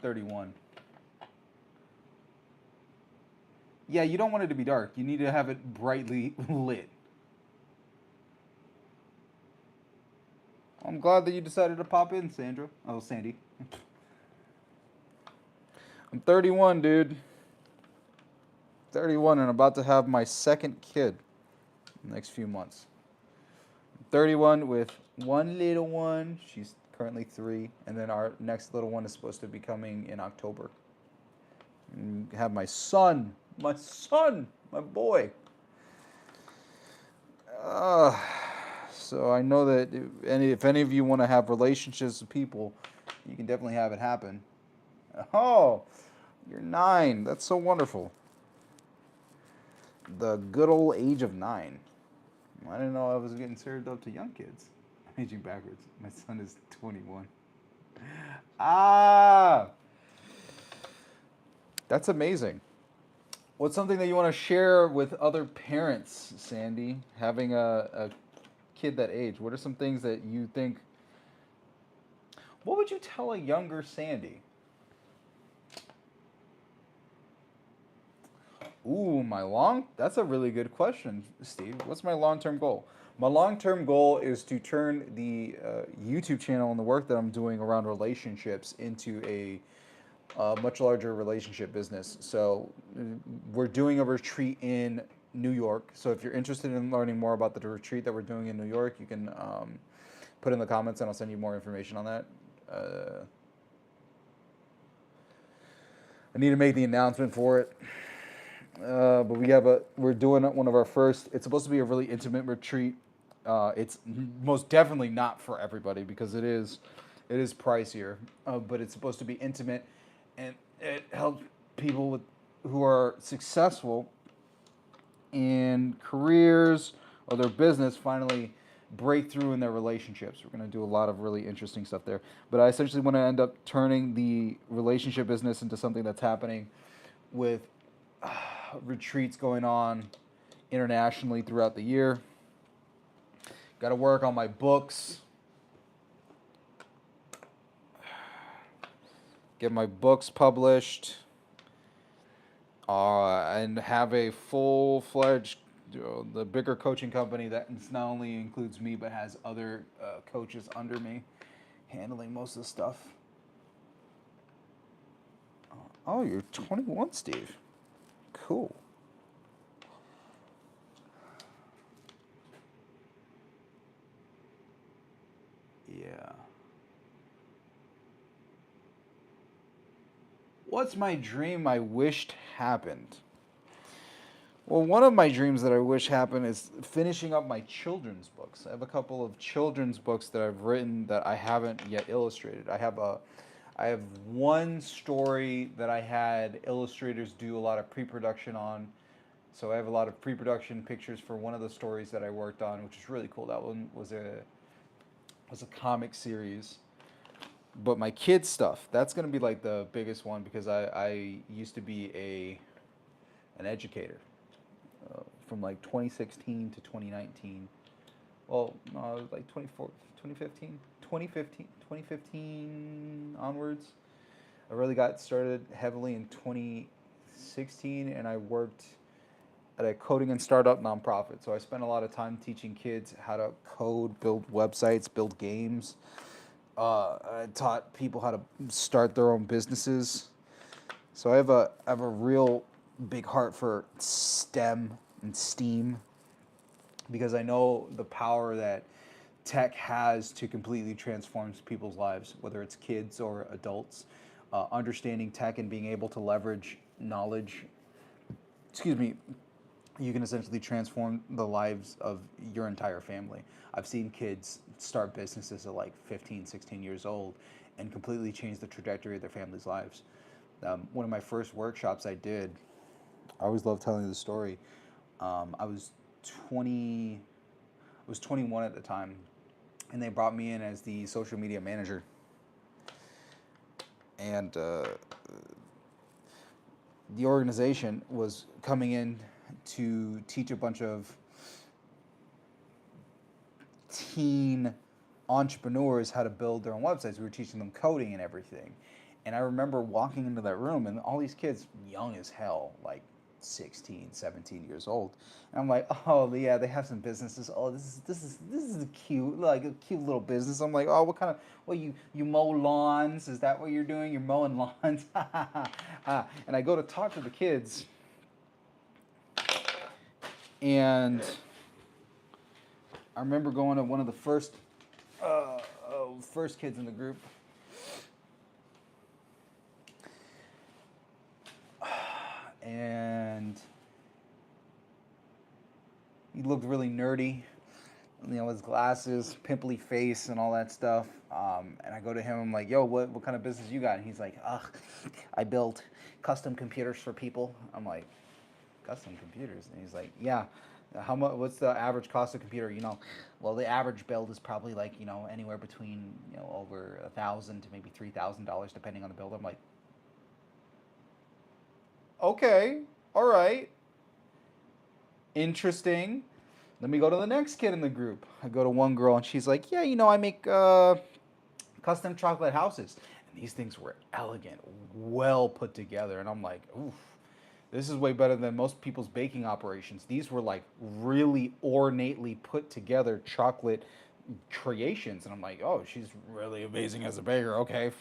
31. Yeah, you don't want it to be dark. You need to have it brightly lit. I'm glad that you decided to pop in, Sandra. Oh, Sandy. I'm 31, dude. 31 and about to have my second kid in the next few months. I'm 31 with one little one. She's currently 3. And then our next little one is supposed to be coming in October. And have my son, my boy. So I know that if any of you want to have relationships with people, you can definitely have it happen. Oh, you're 9. That's so wonderful. the good old age of 9. I didn't know I was getting served up to young kids. I'm aging backwards. My son is 21. Ah, that's amazing. What's something that you want to share with other parents, Sandy, having a kid that age? What are some things that you think? What would you tell a younger Sandy? Ooh, that's a really good question, Steve. What's my long-term goal? My long-term goal is to turn the YouTube channel and the work that I'm doing around relationships into a much larger relationship business. So we're doing a retreat in New York. So if you're interested in learning more about the retreat that we're doing in New York, you can put in the comments and I'll send you more information on that. I need to make the announcement for it. But we're doing one of our first. It's supposed to be a really intimate retreat. It's most definitely not for everybody because it is pricier. But it's supposed to be intimate, and it helps people who are successful in careers or their business finally break through in their relationships. We're going to do a lot of really interesting stuff there. But I essentially want to end up turning the relationship business into something that's happening with retreats going on internationally throughout the year. Got to work on my books. Get my books published. And have a full-fledged, the bigger coaching company that not only includes me but has other coaches under me handling most of the stuff. Oh, you're 21, Steve. Cool. Yeah. What's my dream I wished happened? Well, one of my dreams that I wish happened is finishing up my children's books. I have a couple of children's books that I've written that I haven't yet illustrated. I have one story that I had illustrators do a lot of pre-production on. So I have a lot of pre-production pictures for one of the stories that I worked on, which is really cool. That one was a comic series. But my kids stuff, that's going to be like the biggest one because I used to be an educator from like 2016 to 2019. Well, no, it was like 2015 onwards. I really got started heavily in 2016, and I worked at a coding and startup nonprofit. So I spent a lot of time teaching kids how to code, build websites, build games. I taught people how to start their own businesses. So I have a real big heart for STEM and STEAM because I know the power that tech has to completely transform people's lives, whether it's kids or adults. Understanding tech and being able to leverage knowledge, you can essentially transform the lives of your entire family. I've seen kids start businesses at like 15, 16 years old and completely change the trajectory of their family's lives. One of my first workshops I did, I always love telling the story. I was 21 at the time, and they brought me in as the social media manager. And the organization was coming in to teach a bunch of teen entrepreneurs how to build their own websites. We were teaching them coding and everything. And I remember walking into that room and all these kids, young as hell, like 16, 17 years old. And I'm like, oh yeah, they have some businesses. Oh, this is a cute little business. I'm like, oh, what kind of, well, you mow lawns? Is that what you're doing? You're mowing lawns? And I go to talk to the kids, and I remember going to one of the first kids in the group. And he looked really nerdy, his glasses, pimply face, and all that stuff. And I go to him, I'm like, yo, what kind of business you got? And he's like, I build custom computers for people. I'm like, custom computers. And he's like, yeah. How much? What's the average cost of a computer? Well, the average build is probably like anywhere between over $1,000 to maybe $3,000 depending on the build. I'm like, okay, all right, interesting. Let me go to the next kid in the group. I go to one girl and she's like, yeah, I make custom chocolate houses. And these things were elegant, well put together. And I'm like, oof, this is way better than most people's baking operations. These were like really ornately put together chocolate creations. And I'm like, oh, she's really amazing as a baker. Okay,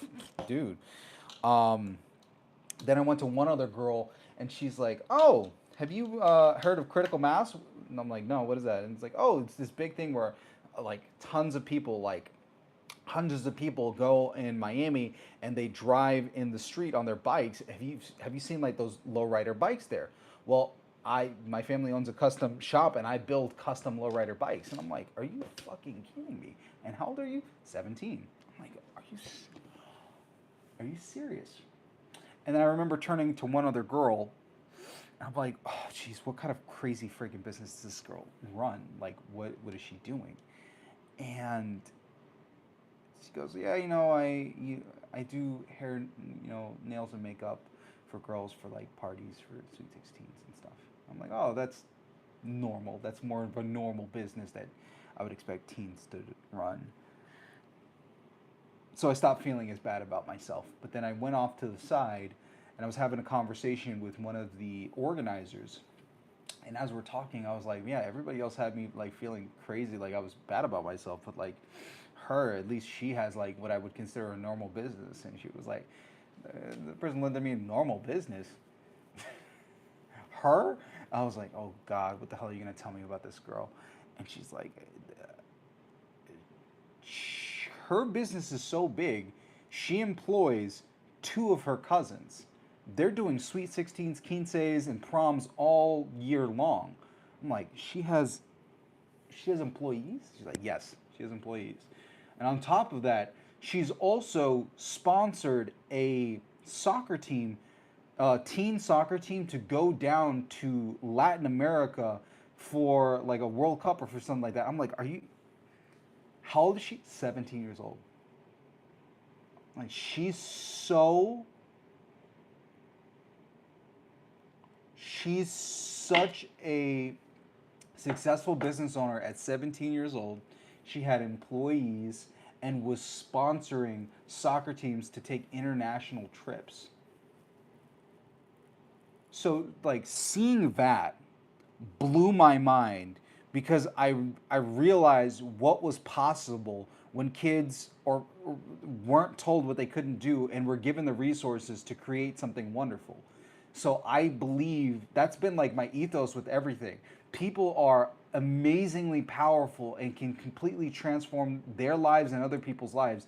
dude. Um, then I went to one other girl and she's like, oh, have you heard of critical mass? And I'm like, no, what is that? And it's like, oh, it's this big thing where like tons of people, like hundreds of people go in Miami and they drive in the street on their bikes. Have you seen like those lowrider bikes there? Well, my family owns a custom shop and I build custom lowrider bikes. And I'm like, are you fucking kidding me? And how old are you? 17. I'm like, are you serious? And then I remember turning to one other girl and I'm like, oh geez, what kind of crazy freaking business does this girl run? Like what is she doing? And she goes, yeah, I do hair, nails and makeup for girls for like parties for sweet 16s and stuff. I'm like, oh, that's normal. That's more of a normal business that I would expect teens to run. So I stopped feeling as bad about myself. But then I went off to the side and I was having a conversation with one of the organizers. And as we're talking, I was like, yeah, everybody else had me like feeling crazy, like I was bad about myself, but like her, at least she has like what I would consider a normal business. And she was like, the person looked at me, normal business. Her? I was like, oh God, what the hell are you gonna tell me about this girl? And she's like, her business is so big, she employs two of her cousins. They're doing sweet 16s, quinces, and proms all year long. I'm like, she has employees? She's like, yes, she has employees. And on top of that, she's also sponsored a soccer team, teen soccer team, to go down to Latin America for like a World Cup or for something like that. I'm like, how old is she? 17 years old. Like, she's such a successful business owner at 17 years old. She had employees and was sponsoring soccer teams to take international trips. So, like, seeing that blew my mind because I realized what was possible when kids or weren't told what they couldn't do and were given the resources to create something wonderful. So I believe that's been like my ethos with everything. People are amazingly powerful and can completely transform their lives and other people's lives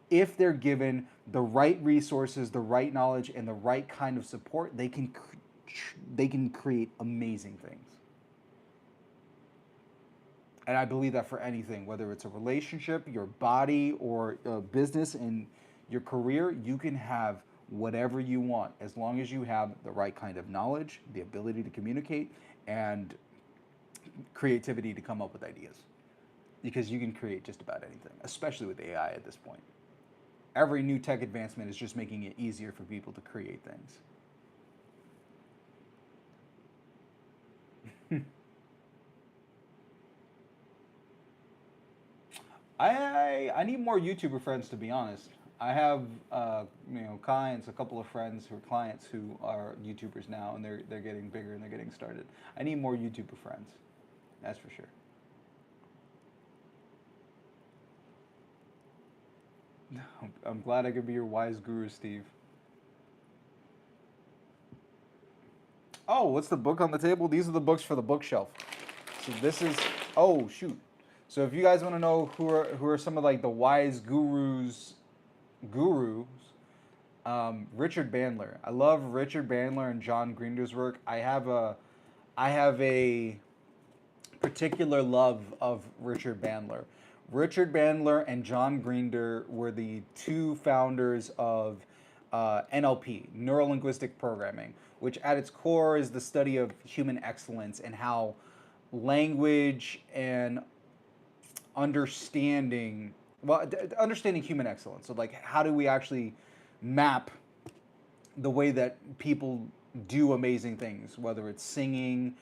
if they're given the right resources, the right knowledge, and the right kind of support. They can create amazing things. And I believe that for anything, whether it's a relationship, your body, or a business and your career, you can have whatever you want as long as you have the right kind of knowledge, the ability to communicate, and creativity to come up with ideas. Because you can create just about anything, especially with AI at this point. Every new tech advancement is just making it easier for people to create things. I need more YouTuber friends, to be honest. I have clients, a couple of friends who are clients who are YouTubers now, and they're getting bigger and they're getting started. I need more YouTuber friends, that's for sure. I'm glad I could be your wise guru, Steve. Oh, what's the book on the table? These are the books for the bookshelf. So this is, oh shoot. So if you guys want to know who are some of like the wise gurus, Richard Bandler. I love Richard Bandler and John Grinder's work. I have a particular love of Richard Bandler. Richard Bandler and John Grinder were the two founders of NLP, neuro linguistic programming, which at its core is the study of human excellence and how language and understanding, well, understanding human excellence. So, like, how do we actually map the way that people do amazing things, whether it's singing,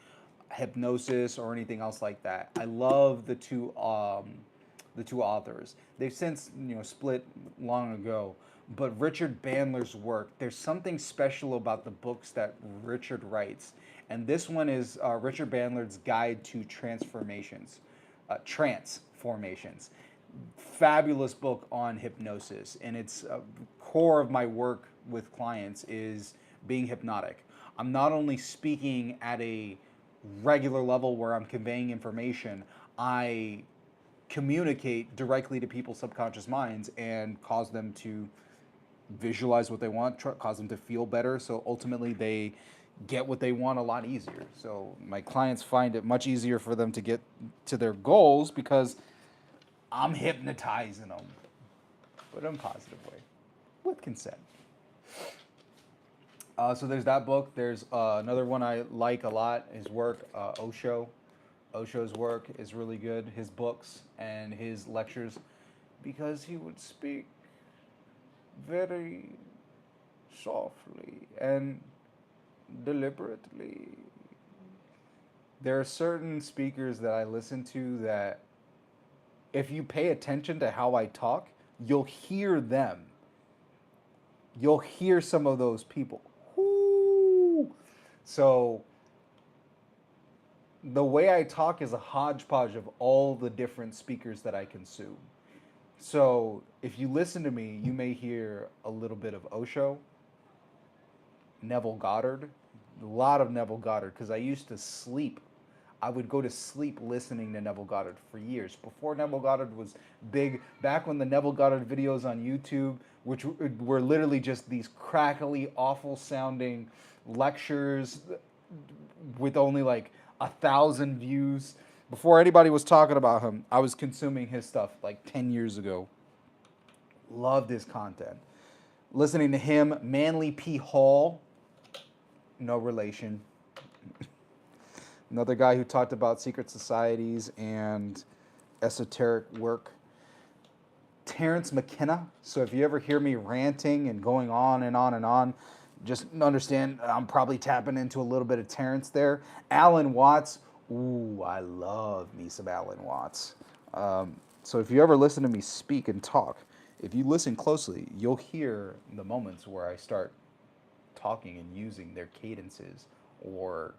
hypnosis, or anything else like that. I love the two authors. They've since split long ago, but Richard Bandler's work. There's something special about the books that Richard writes, and this one is Richard Bandler's Guide to Transformations. Fabulous book on hypnosis, and it's core of my work with clients is being hypnotic. I'm not only speaking at a regular level where I'm conveying information, I communicate directly to people's subconscious minds and cause them to visualize what they want, cause them to feel better. So ultimately, they get what they want a lot easier. So my clients find it much easier for them to get to their goals because I'm hypnotizing them, but in a positive way, with consent. So there's that book. There's another one I like a lot. His work, Osho. Osho's work is really good. His books and his lectures, because he would speak very softly and deliberately. There are certain speakers that I listen to that if you pay attention to how I talk, you'll hear them. You'll hear some of those people. Whoo! So the way I talk is a hodgepodge of all the different speakers that I consume. So if you listen to me, you may hear a little bit of Osho, Neville Goddard, a lot of Neville Goddard, because I used to sleep. I would go to sleep listening to Neville Goddard for years. Before Neville Goddard was big, back when the Neville Goddard videos on YouTube, which were literally just these crackly, awful sounding lectures with only like 1,000 views. Before anybody was talking about him, I was consuming his stuff like 10 years ago. Loved his content. Listening to him, Manly P. Hall, no relation. Another guy who talked about secret societies and esoteric work. Terrence McKenna. So if you ever hear me ranting and going on and on and on, just understand I'm probably tapping into a little bit of Terrence there. Alan Watts. Ooh, I love me some Alan Watts. So if you ever listen to me speak and talk, if you listen closely, you'll hear the moments where I start talking and using their cadences or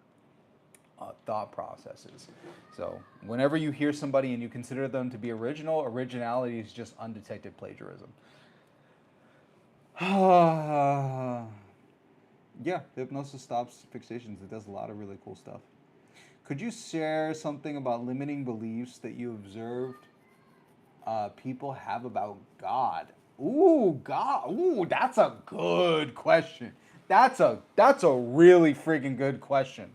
thought processes. So whenever you hear somebody and you consider them to be original, originality is just undetected plagiarism. Yeah, hypnosis stops fixations. It does a lot of really cool stuff. Could you share something about limiting beliefs that you observed people have about God? Ooh, God. Ooh, that's a good question. That's a really freaking good question.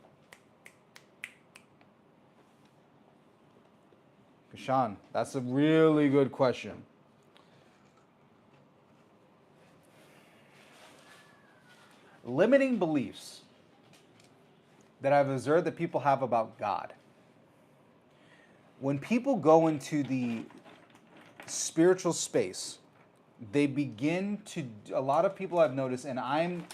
Sean, that's a really good question. Limiting beliefs that I've observed that people have about God. When people go into the spiritual space, they begin to, a lot of people I've noticed, and I'm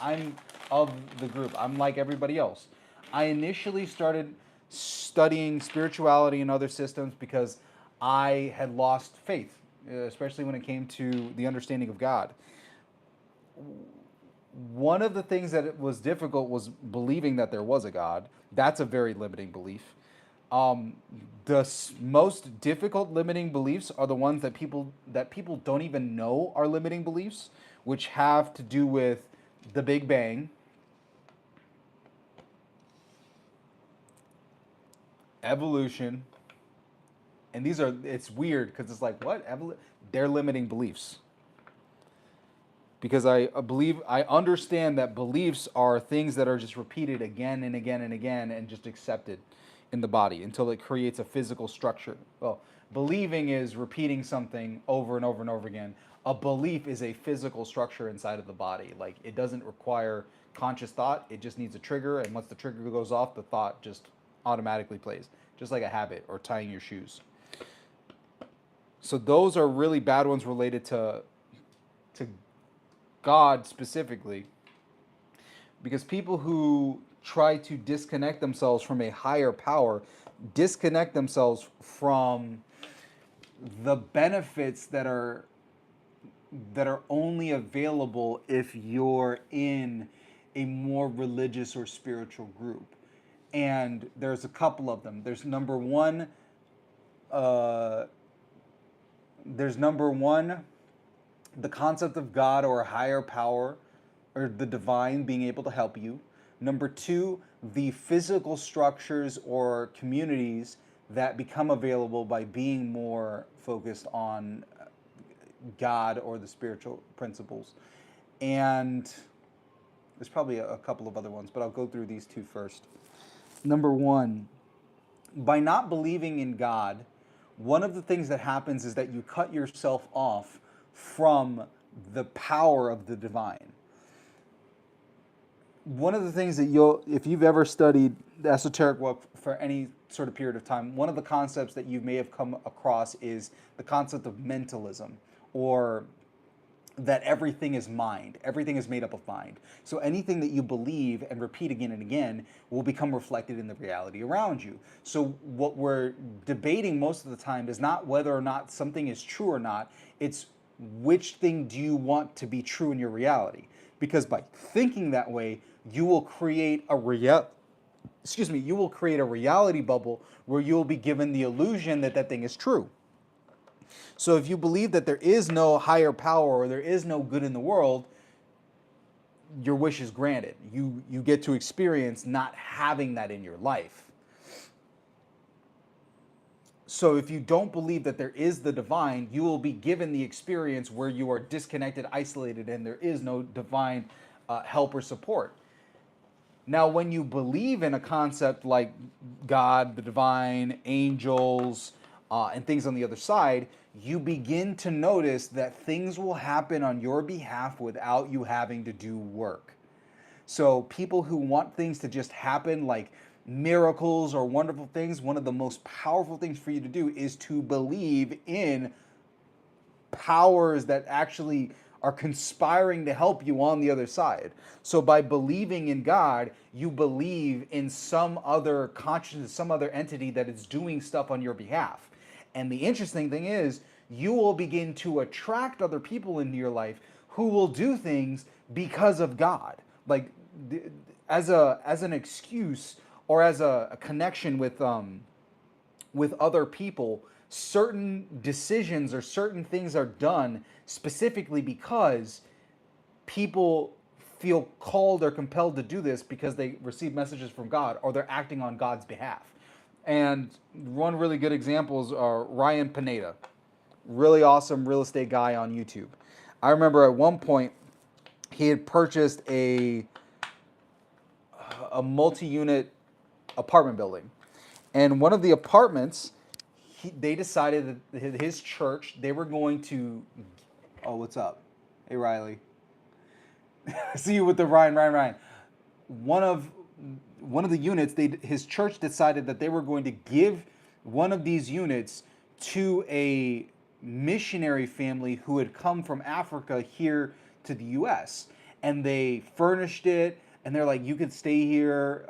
of the group, I'm like everybody else. I initially started studying spirituality and other systems because I had lost faith, especially when it came to the understanding of God. One of the things that was difficult was believing that there was a God. That's a very limiting belief. The most difficult limiting beliefs are the ones that people don't even know are limiting beliefs, which have to do with the Big Bang, evolution, and it's weird because it's like, what? They're limiting beliefs. Because I understand that beliefs are things that are just repeated again and again and again and just accepted in the body until it creates a physical structure. Well, believing is repeating something over and over and over again A belief is a physical structure inside of the body. Like, it doesn't require conscious thought. It just needs a trigger, and once the trigger goes off, the thought just automatically plays, just like a habit or tying your shoes. So those are really bad ones related to God specifically, because people who try to disconnect themselves from a higher power disconnect themselves from the benefits that are only available if you're in a more religious or spiritual group. And there's a couple of them. Uh, there's number one, the concept of God or a higher power or the divine being able to help you. Number two, the physical structures or communities that become available by being more focused on God or the spiritual principles. And there's probably a couple of other ones, but I'll go through these two first. Number one, by not believing in God, one of the things that happens is that you cut yourself off from the power of the divine. One of the things that if you've ever studied esoteric work for any sort of period of time, one of the concepts that you may have come across is the concept of mentalism, or that everything is mind. Everything is made up of mind. So anything that you believe and repeat again and again will become reflected in the reality around you. So what we're debating most of the time is not whether or not something is true or not. It's which thing do you want to be true in your reality? Because by thinking that way, you will create a you will create a reality bubble where you will be given the illusion that that thing is true. So if you believe that there is no higher power or there is no good in the world, your wish is granted. You get to experience not having that in your life. So if you don't believe that there is the divine, you will be given the experience where you are disconnected, isolated, and there is no divine help or support. Now, when you believe in a concept like God, the divine, angels, and things on the other side, you begin to notice that things will happen on your behalf without you having to do work. So people who want things to just happen, like miracles or wonderful things, one of the most powerful things for you to do is to believe in powers that actually are conspiring to help you on the other side. So by believing in God, you believe in some other consciousness, some other entity that is doing stuff on your behalf. And the interesting thing is, you will begin to attract other people into your life who will do things because of God. Like, as an excuse or as a connection with other people, certain decisions or certain things are done specifically because people feel called or compelled to do this because they receive messages from God or they're acting on God's behalf. And one really good example is Ryan Pineda, really awesome real estate guy on YouTube. I remember at one point he had purchased a multi-unit apartment building, and one of the apartments, they decided that his church, they were going to. Oh, what's up? Hey, Riley. See you with the Ryan. One of the units, his church decided that they were going to give one of these units to a missionary family who had come from Africa here to the U.S. And they furnished it, and they're like, you can stay here.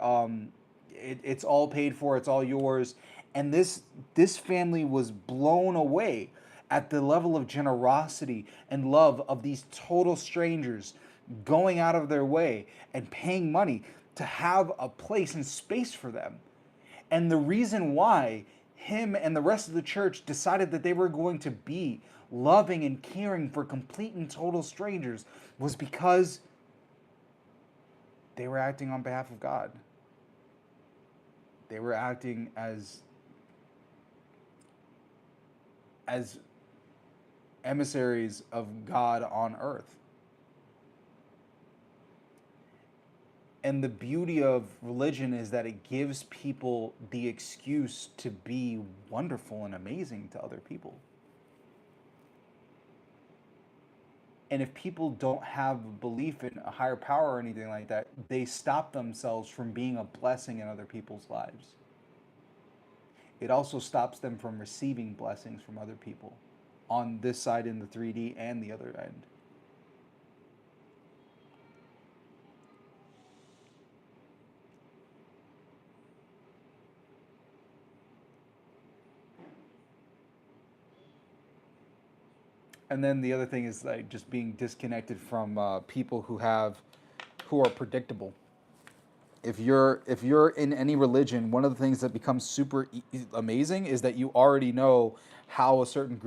It's all paid for. It's all yours. And this family was blown away at the level of generosity and love of these total strangers going out of their way and paying money to have a place and space for them. And the reason why him and the rest of the church decided that they were going to be loving and caring for complete and total strangers was because they were acting on behalf of God. They were acting as emissaries of God on earth. And the beauty of religion is that it gives people the excuse to be wonderful and amazing to other people. And if people don't have belief in a higher power or anything like that, they stop themselves from being a blessing in other people's lives. It also stops them from receiving blessings from other people on this side in the 3D and the other end. And then the other thing is like just being disconnected from people who are predictable. If you're in any religion, one of the things that becomes super amazing is that you already know how a certain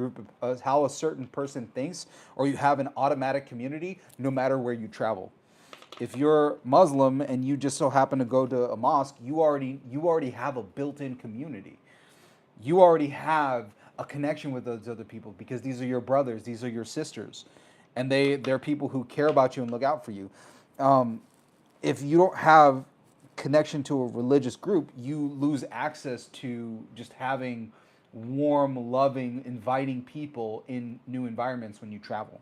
how a certain person thinks, or you have an automatic community no matter where you travel. If you're Muslim and you just so happen to go to a mosque, you already have a built-in community. You already have a connection with those other people because these are your brothers, these are your sisters, and they're people who care about you and look out for you. Um, if you don't have connection to a religious group, you lose access to just having warm, loving, inviting people in new environments when you travel.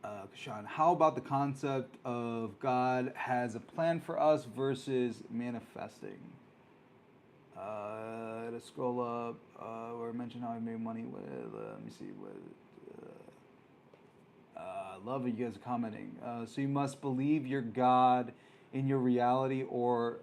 Kashan, how about the concept of God has a plan for us versus manifesting? Let's scroll up. Where I mentioned how I made money with. Let me see what. Love it. You guys are commenting. So you must believe your God in your reality or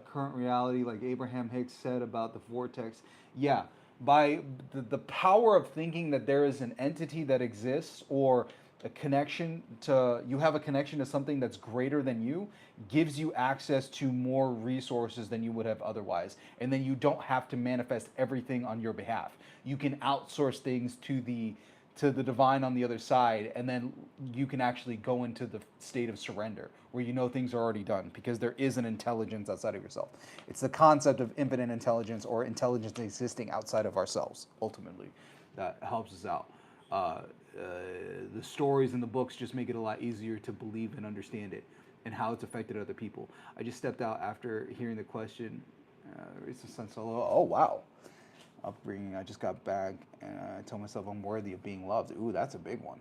current reality, like Abraham Hicks said about the vortex. Yeah, by the power of thinking that there is an entity that exists or a connection to you have a connection to something that's greater than you gives you access to more resources than you would have otherwise, and then you don't have to manifest everything on your behalf. You can outsource things to the divine on the other side, and then you can actually go into the state of surrender where you know things are already done because there is an intelligence outside of yourself. It's the concept of infinite intelligence or intelligence existing outside of ourselves ultimately that helps us out. The stories in the books just make it a lot easier to believe and understand it and how it's affected other people. I just stepped out after hearing the question. It's a sun solo. Oh wow, upbringing. I just got back and I told myself I'm worthy of being loved. Ooh, that's a big one.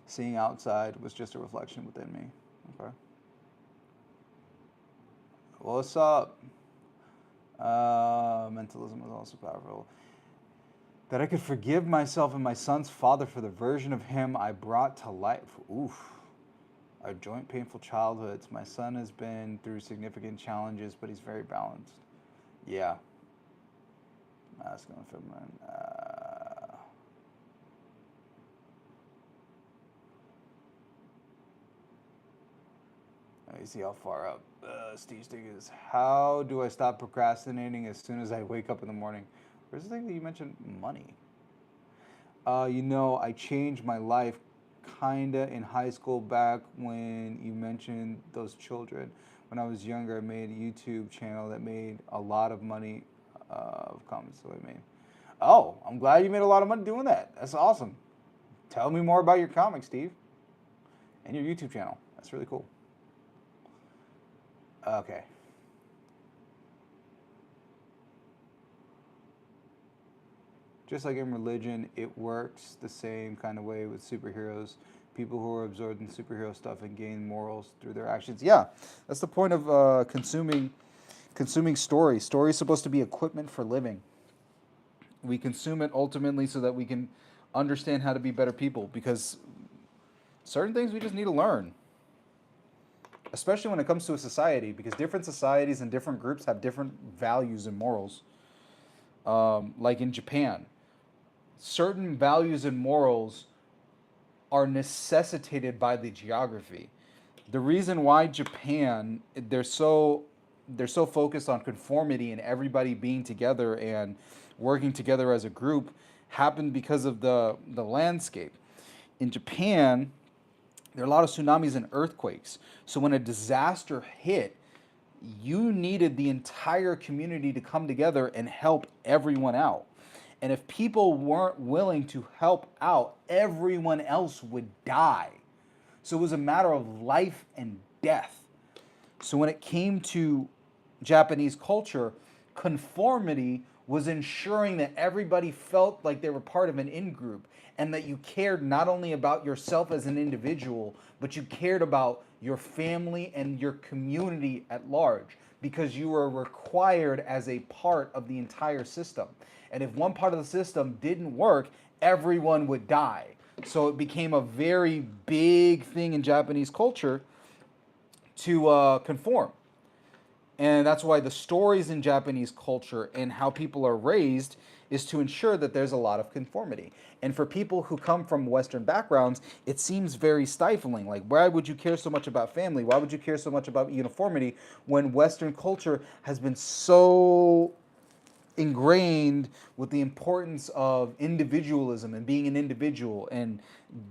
Seeing outside was just a reflection within me. Okay. Well, what's up? Mentalism is also powerful. That I could forgive myself and my son's father for the version of him I brought to life. Oof. Our joint painful childhoods. My son has been through significant challenges, but he's very balanced. Yeah. Masculine, feminine. Let me see how far up. Steve Stig is. How do I stop procrastinating as soon as I wake up in the morning? Where's the thing that you mentioned? Money. I changed my life kinda in high school back when you mentioned those children. When I was younger, I made a YouTube channel that made a lot of money of comments that I made. Oh, I'm glad you made a lot of money doing that. That's awesome. Tell me more about your comics, Steve, and your YouTube channel. That's really cool. Okay. Just like in religion, it works the same kind of way with superheroes. People who are absorbed in superhero stuff and gain morals through their actions. Yeah, that's the point of consuming story. Story is supposed to be equipment for living. We consume it ultimately so that we can understand how to be better people because certain things we just need to learn, especially when it comes to a society, because different societies and different groups have different values and morals. Like in Japan, certain values and morals are necessitated by the geography. The reason why Japan they're so focused on conformity and everybody being together and working together as a group happened because of the landscape. In Japan, there are a lot of tsunamis and earthquakes. So when a disaster hit, you needed the entire community to come together and help everyone out. And if people weren't willing to help out, everyone else would die. So it was a matter of life and death. So when it came to Japanese culture, conformity was ensuring that everybody felt like they were part of an in-group and that you cared not only about yourself as an individual, but you cared about your family and your community at large because you were required as a part of the entire system. And if one part of the system didn't work, everyone would die. So it became a very big thing in Japanese culture to conform. And that's why the stories in Japanese culture and how people are raised is to ensure that there's a lot of conformity. And for people who come from Western backgrounds, it seems very stifling. Like, why would you care so much about family? Why would you care so much about uniformity when Western culture has been so ingrained with the importance of individualism and being an individual and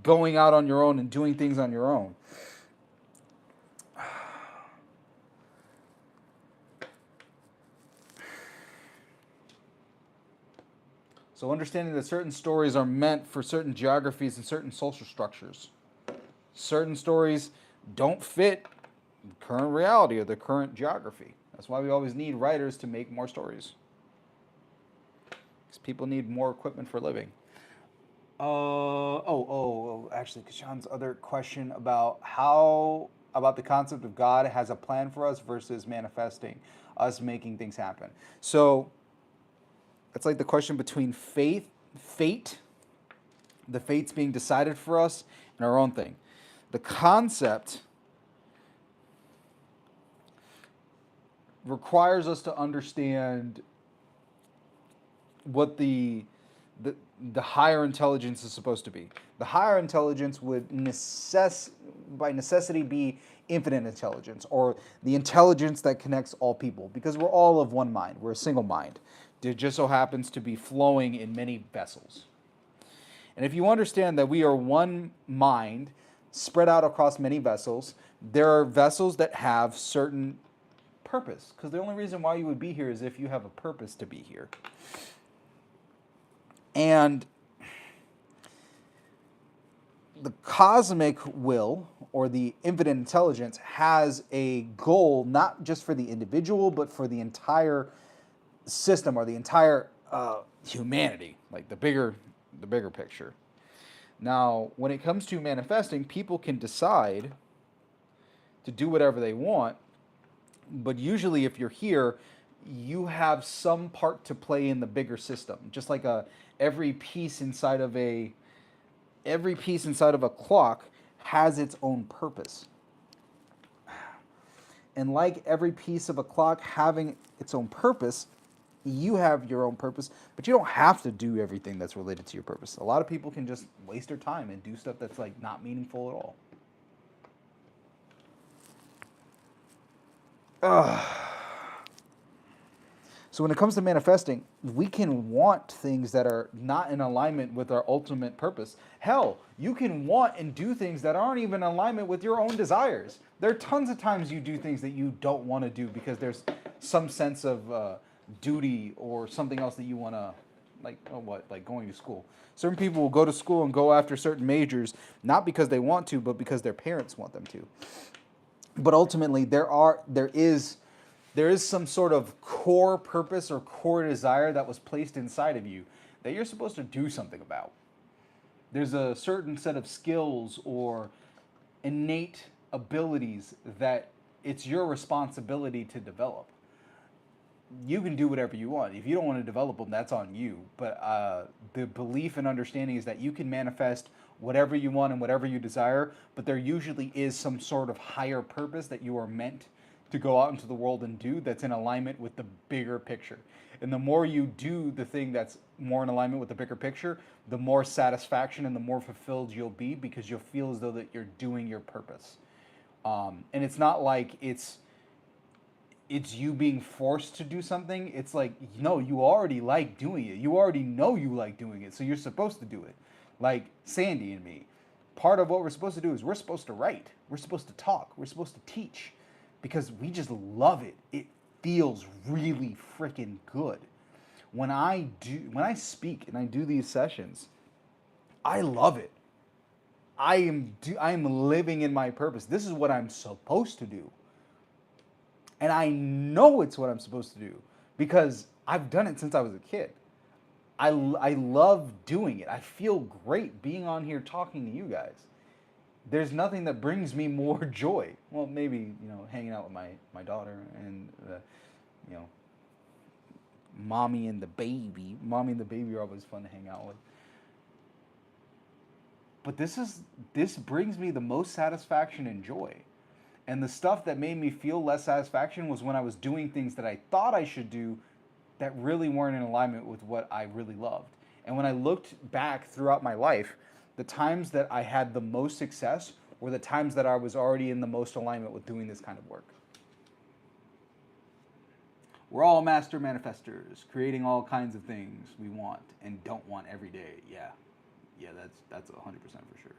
going out on your own and doing things on your own? So understanding that certain stories are meant for certain geographies and certain social structures. Certain stories don't fit the current reality or the current geography. That's why we always need writers to make more stories. Because people need more equipment for living. Actually, Kashan's other question about about the concept of God has a plan for us versus manifesting, us making things happen. So it's like the question between fate, the fates being decided for us, and our own thing. The concept requires us to understand what the higher intelligence is supposed to be. The higher intelligence would by necessity be infinite intelligence, or the intelligence that connects all people, because we're all of one mind. We're a single mind. It just so happens to be flowing in many vessels. And if you understand that we are one mind spread out across many vessels, there are vessels that have certain purpose, because the only reason why you would be here is if you have a purpose to be here. And the cosmic will, or the infinite intelligence, has a goal not just for the individual, but for the entire system, or the entire humanity, like the bigger picture. Now, when it comes to manifesting, people can decide to do whatever they want, but usually if you're here, you have some part to play in the bigger system. Just like every piece inside of a clock has its own purpose. And like every piece of a clock having its own purpose, you have your own purpose, but you don't have to do everything that's related to your purpose. A lot of people can just waste their time and do stuff that's like not meaningful at all. So when it comes to manifesting, we can want things that are not in alignment with our ultimate purpose. Hell, you can want and do things that aren't even in alignment with your own desires. There are tons of times you do things that you don't want to do because there's some sense of duty or something else that you want to, like going to school. Certain people will go to school and go after certain majors, not because they want to, but because their parents want them to. But ultimately, there is some sort of core purpose or core desire that was placed inside of you that you're supposed to do something about. There's a certain set of skills or innate abilities that it's your responsibility to develop. You can do whatever you want. If you don't want to develop them, that's on you. But the belief and understanding is that you can manifest whatever you want and whatever you desire, but there usually is some sort of higher purpose that you are meant to go out into the world and do that's in alignment with the bigger picture. And the more you do the thing that's more in alignment with the bigger picture, the more satisfaction and the more fulfilled you'll be, because you'll feel as though that you're doing your purpose. And it's not like it's you being forced to do something. It's like, no, you already like doing it. You already know you like doing it, so you're supposed to do it. Like Sandy and me. Part of what we're supposed to do is we're supposed to write. We're supposed to talk. We're supposed to teach. Because we just love it. It feels really freaking good. When I speak and I do these sessions, I love it. I am living in my purpose. This is what I'm supposed to do. And I know it's what I'm supposed to do because I've done it since I was a kid. I love doing it. I feel great being on here talking to you guys. There's nothing that brings me more joy. Well, maybe, hanging out with my daughter and, you know, mommy and the baby. Mommy and the baby are always fun to hang out with. But this brings me the most satisfaction and joy. And the stuff that made me feel less satisfaction was when I was doing things that I thought I should do that really weren't in alignment with what I really loved. And when I looked back throughout my life, the times that I had the most success were the times that I was already in the most alignment with doing this kind of work. We're all master manifestors, creating all kinds of things we want and don't want every day. Yeah, that's 100% for sure.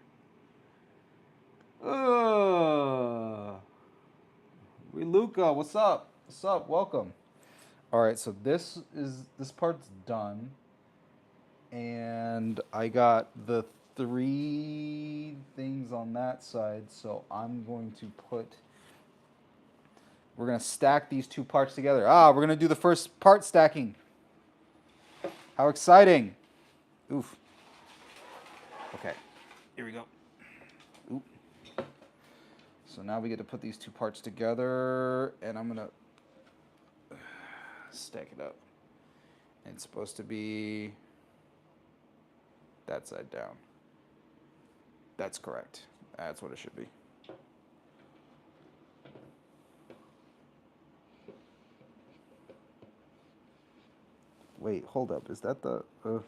Luca, what's up? What's up? Welcome. All right, so this part's done, and I got the 3 things on that side. So I'm going to we're gonna stack these 2 parts together. We're gonna do the first part stacking. How exciting! Oof. Okay, here we go. Oop. So now we get to put these 2 parts together, and I'm gonna stack it up. And it's supposed to be that side down. That's correct. That's what it should be. Wait, hold up. Is that the... All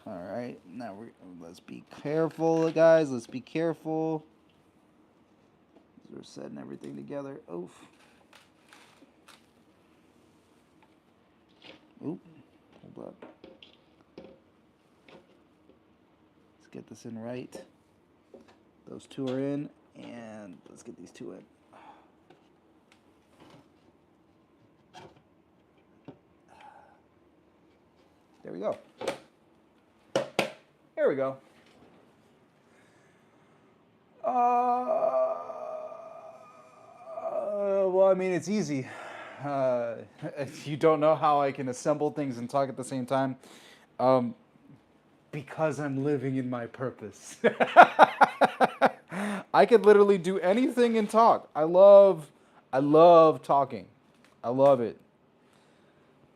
right, now let's be careful, guys. Let's be careful. We're setting everything together. Oof. Oop. Hold up. Let's get this in right. Those 2 are in, and let's get these 2 in. There we go. There we go. Well, I mean, it's easy. You don't know how I can assemble things and talk at the same time. Because I'm living in my purpose. I could literally do anything and talk. I love talking. I love it.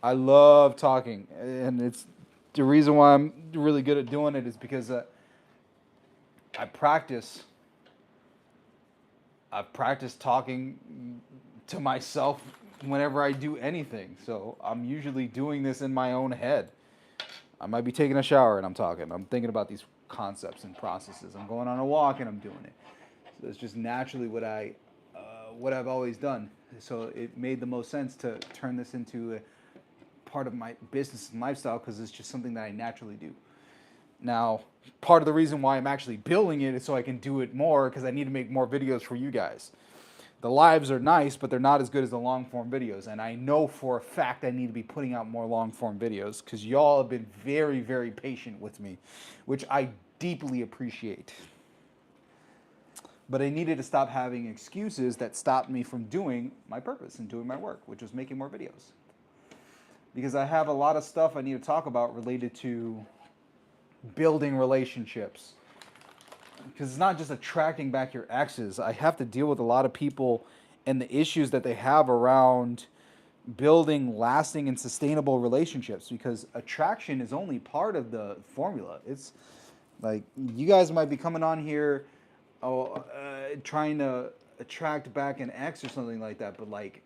I love talking, and it's the reason why I'm really good at doing it is because I've practiced talking to myself whenever I do anything. So I'm usually doing this in my own head. I might be taking a shower and I'm talking. I'm thinking about these concepts and processes. I'm going on a walk and I'm doing it. So it's just naturally what I've always done. So it made the most sense to turn this into a part of my business and lifestyle because it's just something that I naturally do. Now, part of the reason why I'm actually building it is so I can do it more because I need to make more videos for you guys. The lives are nice, but they're not as good as the long-form videos. And I know for a fact I need to be putting out more long-form videos because y'all have been very, very patient with me, which I deeply appreciate. But I needed to stop having excuses that stopped me from doing my purpose and doing my work, which was making more videos. Because I have a lot of stuff I need to talk about related to building relationships. Because it's not just attracting back your exes. I have to deal with a lot of people and the issues that they have around building lasting and sustainable relationships. Because attraction is only part of the formula. It's like you guys might be coming on here trying to attract back an ex or something like that. But like,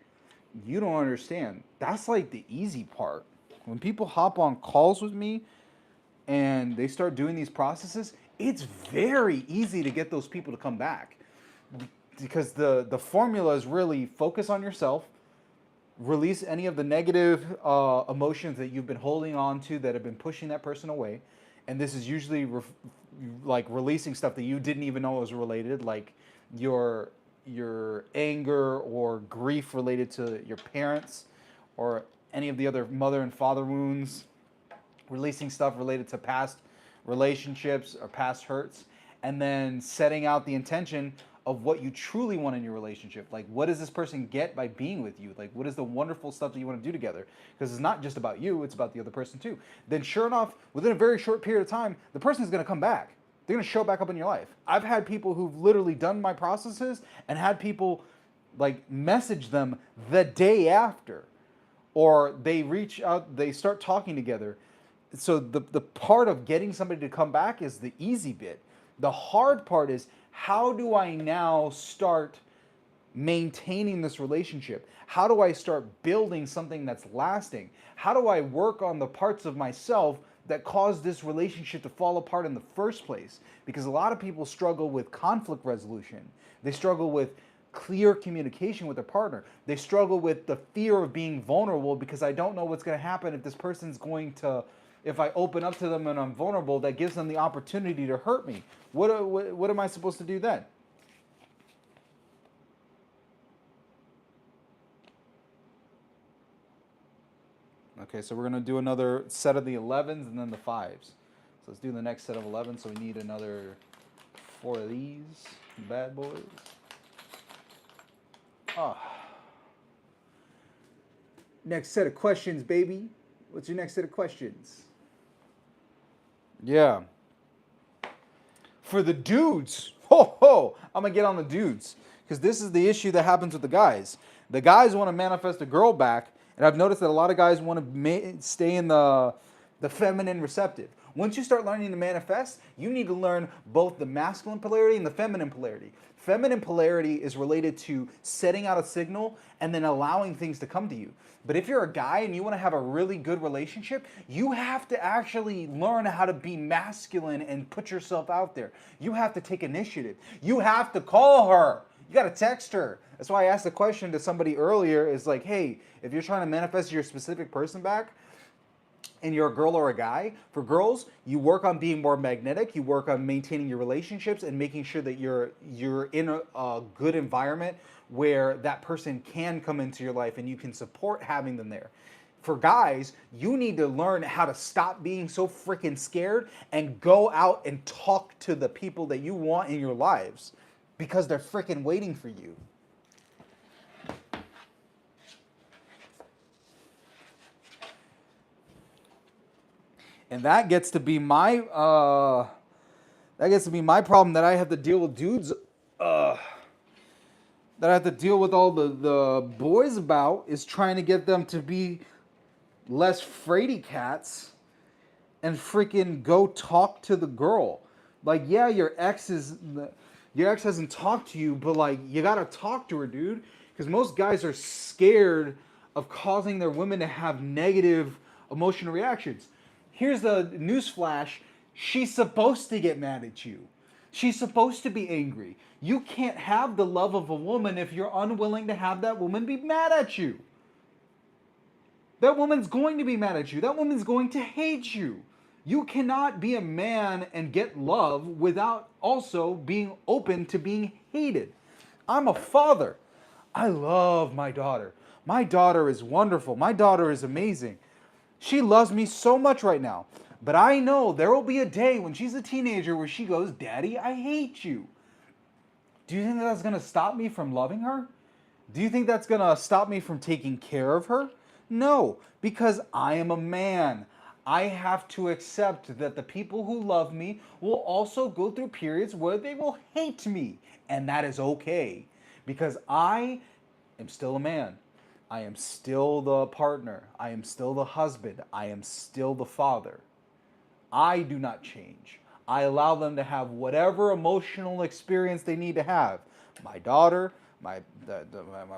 you don't understand. That's like the easy part. When people hop on calls with me and they start doing these processes, it's very easy to get those people to come back. Because the formula is really focus on yourself, release any of the negative emotions that you've been holding on to that have been pushing that person away. And this is usually like releasing stuff that you didn't even know was related, like your anger or grief related to your parents or any of the other mother and father wounds, releasing stuff related to past relationships or past hurts, and then setting out the intention of what you truly want in your relationship. Like, what does this person get by being with you? Like, what is the wonderful stuff that you want to do together? Because it's not just about you, it's about the other person too. Then sure enough, within a very short period of time, the person is going to come back. They're going to show back up in your life. I've had people who've literally done my processes and had people like message them the day after, or they reach out, they start talking together. So the part of getting somebody to come back is the easy bit. The hard part is, how do I now start maintaining this relationship? How do I start building something that's lasting? How do I work on the parts of myself that caused this relationship to fall apart in the first place? Because a lot of people struggle with conflict resolution. They struggle with clear communication with their partner. They struggle with the fear of being vulnerable, because I don't know what's going to happen if this person's going to, if I open up to them and I'm vulnerable, that gives them the opportunity to hurt me. What am I supposed to do then? Okay, so we're going to do another set of the 11s and then the 5s. So let's do the next set of 11s. So we need another 4 of these bad boys. Oh. Next set of questions, baby. What's your next set of questions? Yeah. For the dudes, I'm going to get on the dudes, because this is the issue that happens with the guys. The guys want to manifest a girl back, and I've noticed that a lot of guys want to stay in the feminine receptive. Once you start learning to manifest, you need to learn both the masculine polarity and the feminine polarity. Feminine polarity is related to setting out a signal and then allowing things to come to you. But if you're a guy and you want to have a really good relationship, you have to actually learn how to be masculine and put yourself out there. You have to take initiative. You have to call her. You got to text her. That's why I asked the question to somebody earlier, is like, hey, if you're trying to manifest your specific person back, and you're a girl or a guy, for girls, you work on being more magnetic, you work on maintaining your relationships and making sure that you're in a good environment where that person can come into your life and you can support having them there. For guys, you need to learn how to stop being so freaking scared and go out and talk to the people that you want in your lives, because they're freaking waiting for you. And that gets to be my problem, that I have to deal with dudes, that I have to deal with all the boys about, is trying to get them to be less fraidy cats and freaking go talk to the girl. Like, yeah, your ex hasn't talked to you, but like, you gotta talk to her, dude. Because most guys are scared of causing their women to have negative emotional reactions. Here's the newsflash: she's supposed to get mad at you. She's supposed to be angry. You can't have the love of a woman if you're unwilling to have that woman be mad at you. That woman's going to be mad at you. That woman's going to hate you. You cannot be a man and get love without also being open to being hated. I'm a father. I love my daughter. My daughter is wonderful. My daughter is amazing. She loves me so much right now. But I know there will be a day when she's a teenager where she goes, "Daddy, I hate you." Do you think that's going to stop me from loving her? Do you think that's going to stop me from taking care of her? No, because I am a man. I have to accept that the people who love me will also go through periods where they will hate me. And that is okay, because I am still a man. I am still the partner. I am still the husband. I am still the father. I do not change. I allow them to have whatever emotional experience they need to have. My daughter, my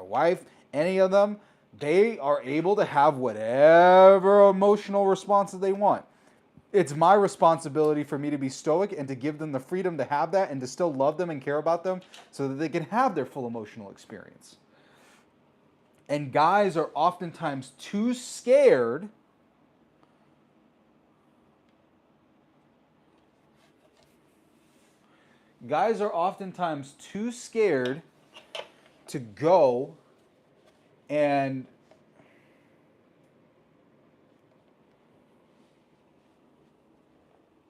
wife, any of them, they are able to have whatever emotional responses they want. It's my responsibility for me to be stoic and to give them the freedom to have that and to still love them and care about them so that they can have their full emotional experience. And guys are oftentimes too scared to go and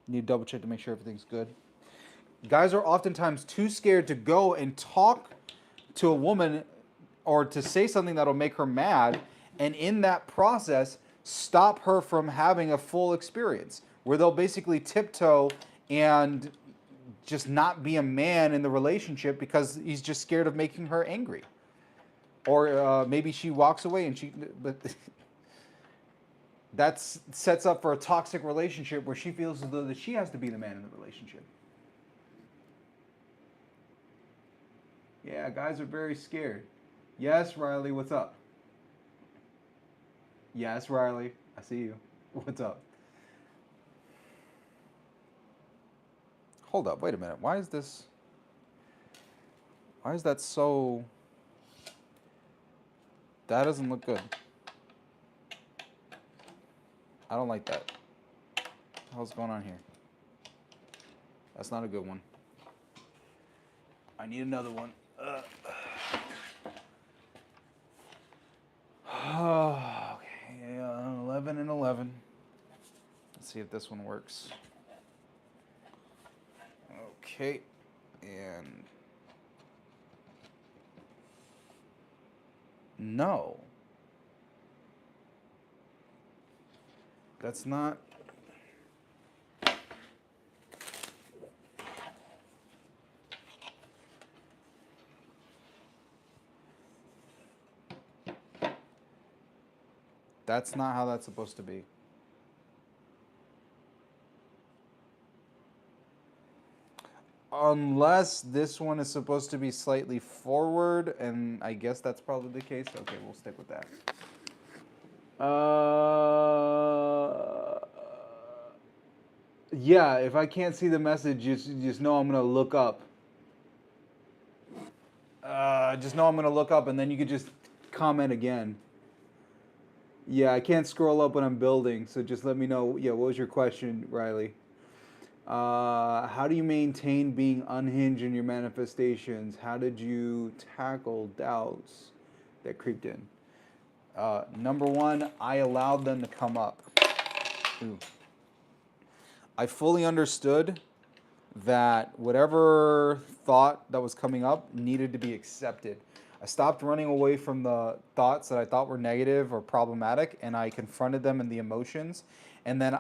need to double check to make sure everything's good. Guys are oftentimes too scared to go and talk to a woman or to say something that'll make her mad, and in that process, stop her from having a full experience where they'll basically tiptoe and just not be a man in the relationship because he's just scared of making her angry. Or maybe she walks away and but that sets up for a toxic relationship where she feels as though that she has to be the man in the relationship. Yeah, guys are very scared. Yes, Riley, what's up? Yes, Riley, I see you. What's up? Hold up, wait a minute. Why is that so... That doesn't look good. I don't like that. What's going on here? That's not a good one. I need another one. Okay, 11 and 11. Let's see if this one works. Okay, and no. That's not. That's not how that's supposed to be. Unless this one is supposed to be slightly forward, and I guess that's probably the case. Okay, we'll stick with that. Yeah, if I can't see the message, just know I'm going to look up. Just know I'm going to look up, and then you could just comment again. Yeah, I can't scroll up when I'm building, so just let me know. Yeah, what was your question, Riley? How do you maintain being unhinged in your manifestations? How did you tackle doubts that creeped in? Number one, I allowed them to come up. Ooh. I fully understood that whatever thought that was coming up needed to be accepted. I stopped running away from the thoughts that I thought were negative or problematic, and I confronted them in the emotions. And then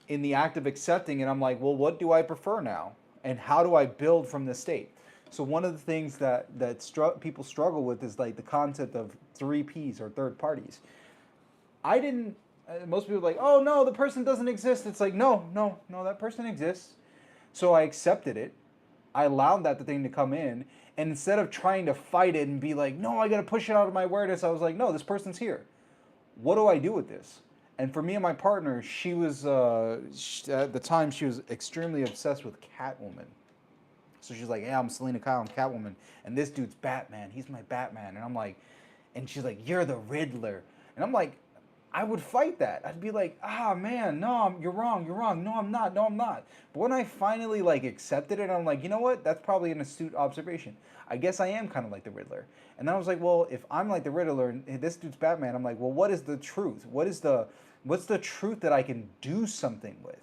in the act of accepting it, I'm like, well, what do I prefer now? And how do I build from this state? So one of the things that people struggle with is like the concept of 3Ps or third parties. Most people are like, oh no, the person doesn't exist. It's like, no, that person exists. So I accepted it. I allowed that thing to come in. And instead of trying to fight it and be like, no, I got to push it out of my awareness, I was like, no, this person's here. What do I do with this? And for me and my partner, she was, at the time, she was extremely obsessed with Catwoman. So she's like, yeah, I'm Selena Kyle, I'm Catwoman. And this dude's Batman. He's my Batman. And I'm like, and she's like, you're the Riddler. And I'm like, I would fight that. I'd be like, man, no, you're wrong. No, I'm not. But when I finally like accepted it, I'm like, you know what? That's probably an astute observation. I guess I am kind of like the Riddler. And then I was like, well, if I'm like the Riddler and this dude's Batman, I'm like, well, what is the truth? What's the truth that I can do something with?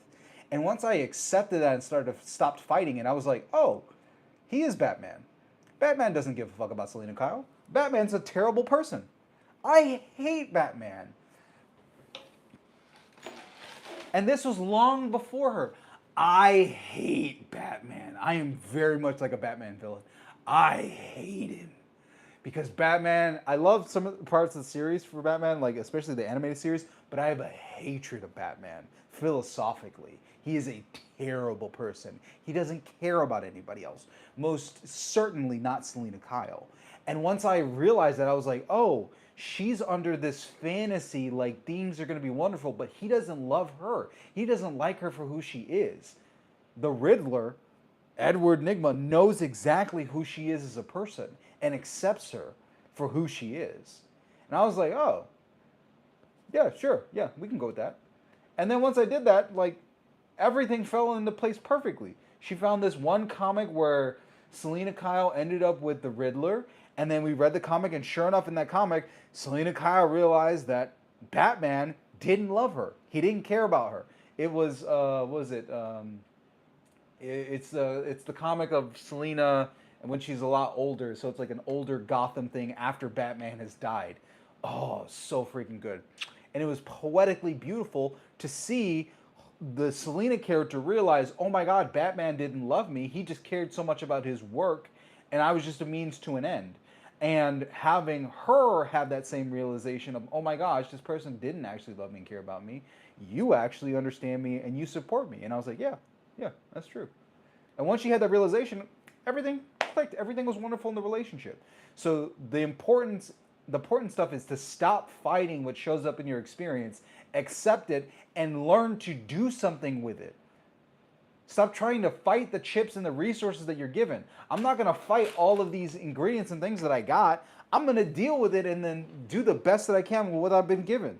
And once I accepted that and stopped fighting it, I was like, oh, he is Batman. Batman doesn't give a fuck about Selena Kyle. Batman's a terrible person. I hate Batman. And this was long before her. I hate Batman. I am very much like a Batman villain. I hate him. Because Batman, I love some of the parts of the series for Batman, like especially the animated series, but I have a hatred of Batman philosophically. He is a terrible person. He doesn't care about anybody else. Most certainly not Selena Kyle. And once I realized that, I was like, oh, she's under this fantasy, like things are going to be wonderful, but he doesn't love her. He doesn't like her for who she is. The Riddler, Edward Nygma, knows exactly who she is as a person and accepts her for who she is. And I was like, oh, yeah, sure. Yeah, we can go with that. And then once I did that, like, everything fell into place perfectly. She found this one comic where Selena Kyle ended up with the Riddler, and then we read the comic, and sure enough, in that comic, Selena Kyle realized that Batman didn't love her. He didn't care about her. It was, It's the comic of Selena and when she's a lot older, so it's like an older Gotham thing after Batman has died. Oh, so freaking good. And it was poetically beautiful to see the Selena character realize, oh my God, Batman didn't love me. He just cared so much about his work, and I was just a means to an end. And having her have that same realization of, oh my gosh, this person didn't actually love me and care about me. You actually understand me and you support me. And I was like, yeah, yeah, that's true. And once she had that realization, everything clicked. Everything was wonderful in the relationship. So the important stuff is to stop fighting what shows up in your experience, accept it, and learn to do something with it. Stop trying to fight the chips and the resources that you're given. I'm not going to fight all of these ingredients and things that I got. I'm going to deal with it and then do the best that I can with what I've been given.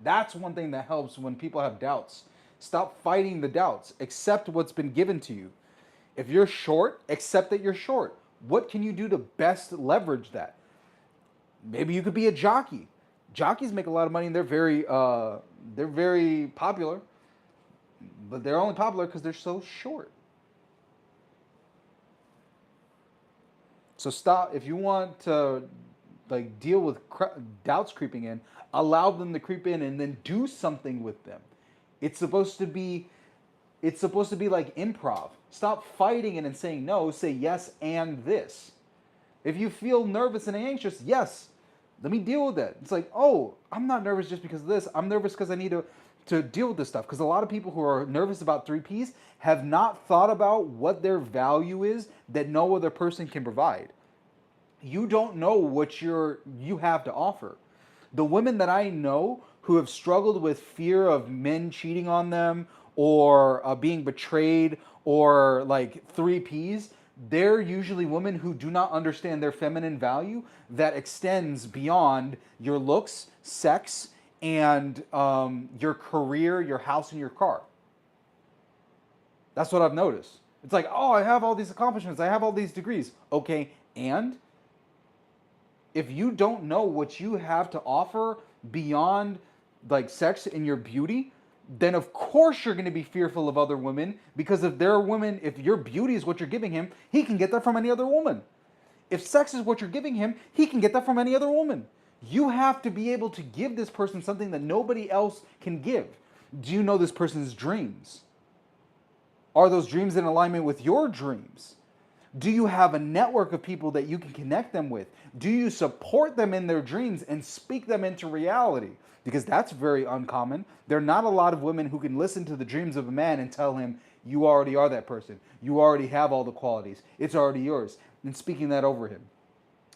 That's one thing that helps when people have doubts. Stop fighting the doubts. Accept what's been given to you. If you're short, accept that you're short. What can you do to best leverage that? Maybe you could be a jockey. Jockeys make a lot of money and they're very popular, but they're only popular because they're so short. So stop if you want to like deal with doubts creeping in, allow them to creep in and then do something with them. It's supposed to be it's supposed to be like improv. Stop fighting it and saying no, say yes and this. If you feel nervous and anxious, yes, let me deal with it. It's like, oh, I'm not nervous just because of this. I'm nervous because I need to deal with this stuff. Because a lot of people who are nervous about 3Ps have not thought about what their value is that no other person can provide. You don't know what you have to offer. The women that I know who have struggled with fear of men cheating on them or being betrayed or like 3Ps, they're usually women who do not understand their feminine value that extends beyond your looks, sex, and your career, your house, and your car. That's what I've noticed. It's like, oh, I have all these accomplishments, I have all these degrees. Okay, and if you don't know what you have to offer beyond like sex and your beauty, then of course you're going to be fearful of other women because if they're women, if your beauty is what you're giving him, he can get that from any other woman. If sex is what you're giving him, he can get that from any other woman. You have to be able to give this person something that nobody else can give. Do you know this person's dreams? Are those dreams in alignment with your dreams? Do you have a network of people that you can connect them with? Do you support them in their dreams and speak them into reality? Because that's very uncommon. There are not a lot of women who can listen to the dreams of a man and tell him, you already are that person. You already have all the qualities. It's already yours. And speaking that over him.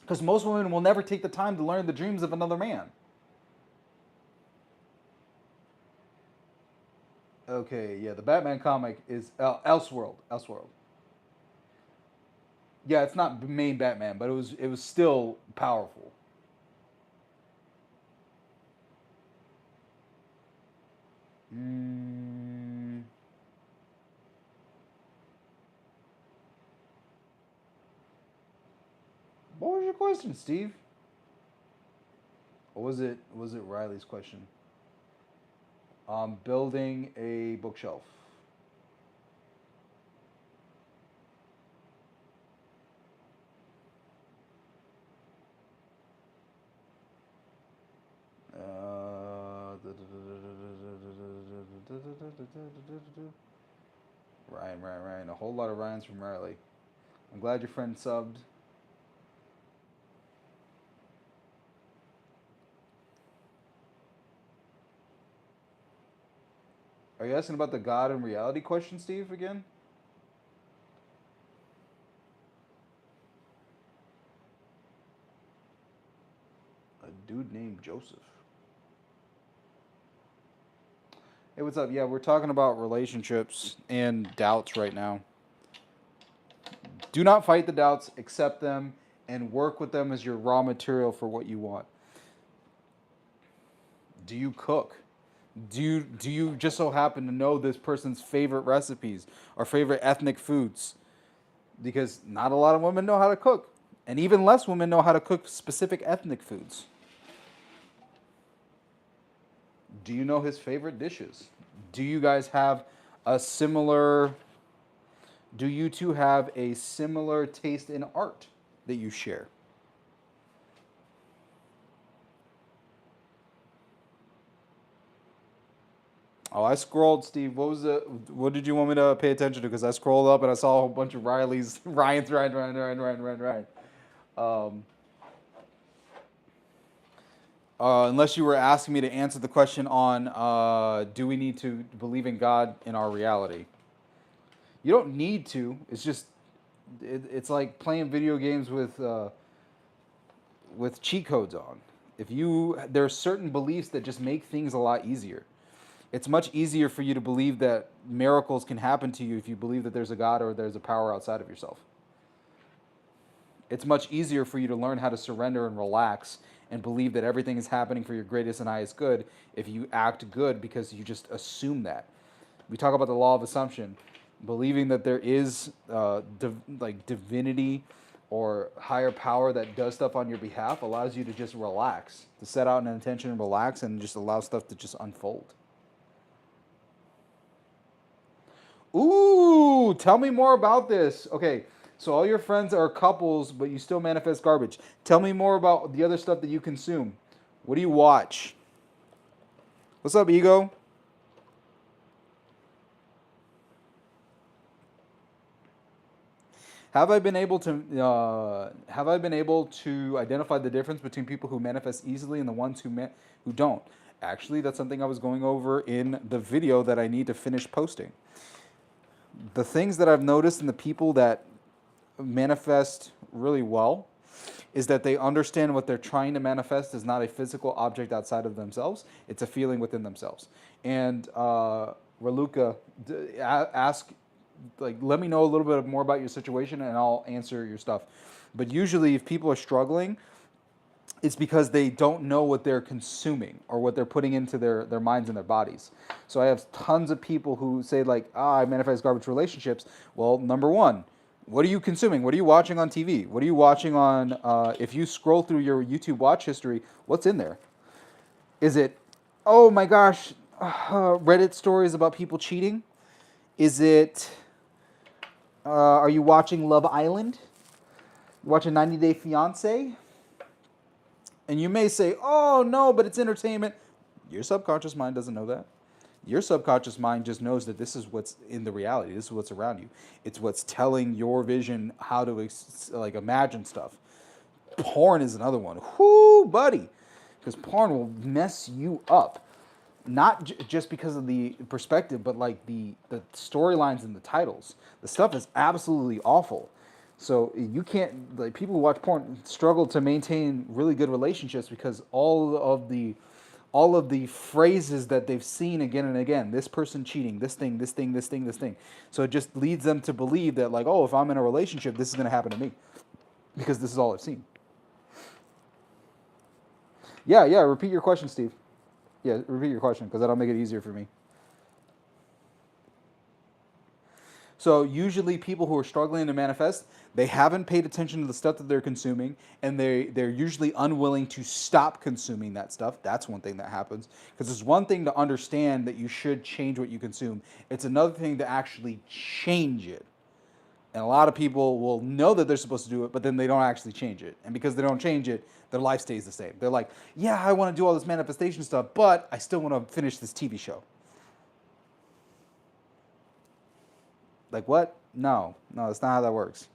Because most women will never take the time to learn the dreams of another man. Okay, yeah, the Batman comic is Elseworld. Elseworld. Yeah, it's not main Batman, but it was still powerful. Mm, what was your question, Steve? Or was it Riley's question? Building a bookshelf. Ryan. A whole lot of Ryans from Riley. I'm glad your friend subbed. Are you asking about the God and reality question, Steve, again? A dude named Joseph. Hey, what's up? Yeah, we're talking about relationships and doubts right now. Do not fight the doubts, accept them, and work with them as your raw material for what you want. Do you cook? Do you just so happen to know this person's favorite recipes or favorite ethnic foods? Because not a lot of women know how to cook, and even less women know how to cook specific ethnic foods. Do you know his favorite dishes? Do you guys have a similar, do you two have a similar taste in art that you share? Oh, I scrolled, Steve. What did you want me to pay attention to? Because I scrolled up and I saw a whole bunch of Riley's, Ryan. Um, unless you were asking me to answer the question on do we need to believe in God in our reality? You don't need to. It's just it's like playing video games with cheat codes on. If you there are certain beliefs that just make things a lot easier. It's much easier for you to believe that miracles can happen to you if you believe that there's a God or there's a power outside of yourself. It's much easier for you to learn how to surrender and relax and believe that everything is happening for your greatest and highest good if you act good because you just assume that. We talk about the law of assumption, believing that there is like divinity or higher power that does stuff on your behalf allows you to just relax, to set out an intention and relax and just allow stuff to just unfold. Ooh, tell me more about this. Okay, so all your friends are couples, but you still manifest garbage. Tell me more about the other stuff that you consume. What do you watch? What's up, ego? Have I been able to identify the difference between people who manifest easily and the ones who don't? Actually, that's something I was going over in the video that I need to finish posting. The things that I've noticed in the people that manifest really well is that they understand what they're trying to manifest is not a physical object outside of themselves. It's a feeling within themselves. And Raluca, ask, like, let me know a little bit more about your situation and I'll answer your stuff. But usually if people are struggling, it's because they don't know what they're consuming or what they're putting into their minds and their bodies. So I have tons of people who say like, I manifest garbage relationships. Well, number one, what are you consuming? What are you watching on TV? What are you watching on, if you scroll through your YouTube watch history, what's in there? Is it, oh my gosh, Reddit stories about people cheating? Is it, are you watching Love Island? You watching 90 Day Fiance? And you may say, oh no, but it's entertainment. Your subconscious mind doesn't know that. Your subconscious mind just knows that this is what's in the reality. This is what's around you. It's what's telling your vision how to like imagine stuff. Porn is another one. Whoo, buddy. Because porn will mess you up. Not just because of the perspective, but like the storylines and the titles. The stuff is absolutely awful. So you can't, like, people who watch porn struggle to maintain really good relationships because all of the phrases that they've seen again and again, this person cheating, this thing, this thing, this thing, this thing. So it just leads them to believe that, like, oh, if I'm in a relationship, this is going to happen to me because this is all I've seen. Yeah, repeat your question, Steve. Yeah, repeat your question because that'll make it easier for me. So usually people who are struggling to manifest, they haven't paid attention to the stuff that they're consuming, and they're usually unwilling to stop consuming that stuff. That's one thing that happens. Because it's one thing to understand that you should change what you consume. It's another thing to actually change it. And a lot of people will know that they're supposed to do it, but then they don't actually change it. And because they don't change it, their life stays the same. They're like, yeah, I want to do all this manifestation stuff, but I still want to finish this TV show. Like, what? No, that's not how that works.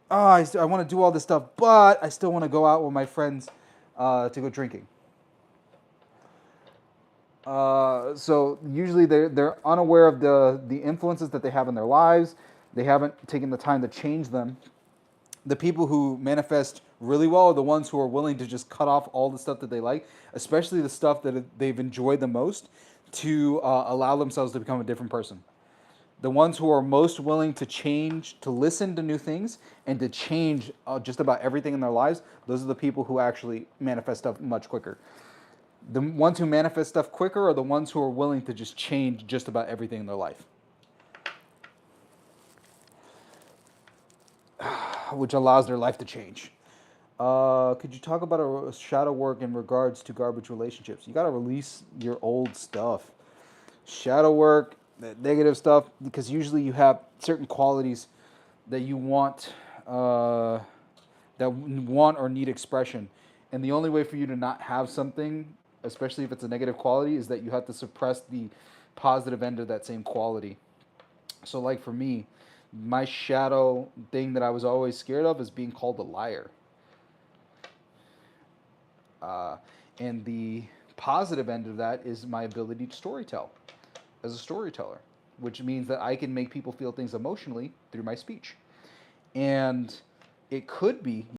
Oh, I want to do all this stuff, but I still want to go out with my friends to go drinking. So usually they're unaware of the influences that they have in their lives. They haven't taken the time to change them. The people who manifest really well are the ones who are willing to just cut off all the stuff that they like, especially the stuff that they've enjoyed the most, to allow themselves to become a different person. The ones who are most willing to change, to listen to new things, and to change just about everything in their lives, those are the people who actually manifest stuff much quicker. The ones who manifest stuff quicker are the ones who are willing to just change just about everything in their life, which allows their life to change. Could you talk about a shadow work in regards to garbage relationships? You got to release your old stuff. Shadow work The negative stuff, because usually you have certain qualities that you want, that want or need expression, and the only way for you to not have something, especially if it's a negative quality, is that you have to suppress the positive end of that same quality. So, like for me, my shadow thing that I was always scared of is being called a liar. Uh, and the positive end of that is my ability to storytell as a storyteller, which means that I can make people feel things emotionally through my speech. And it could be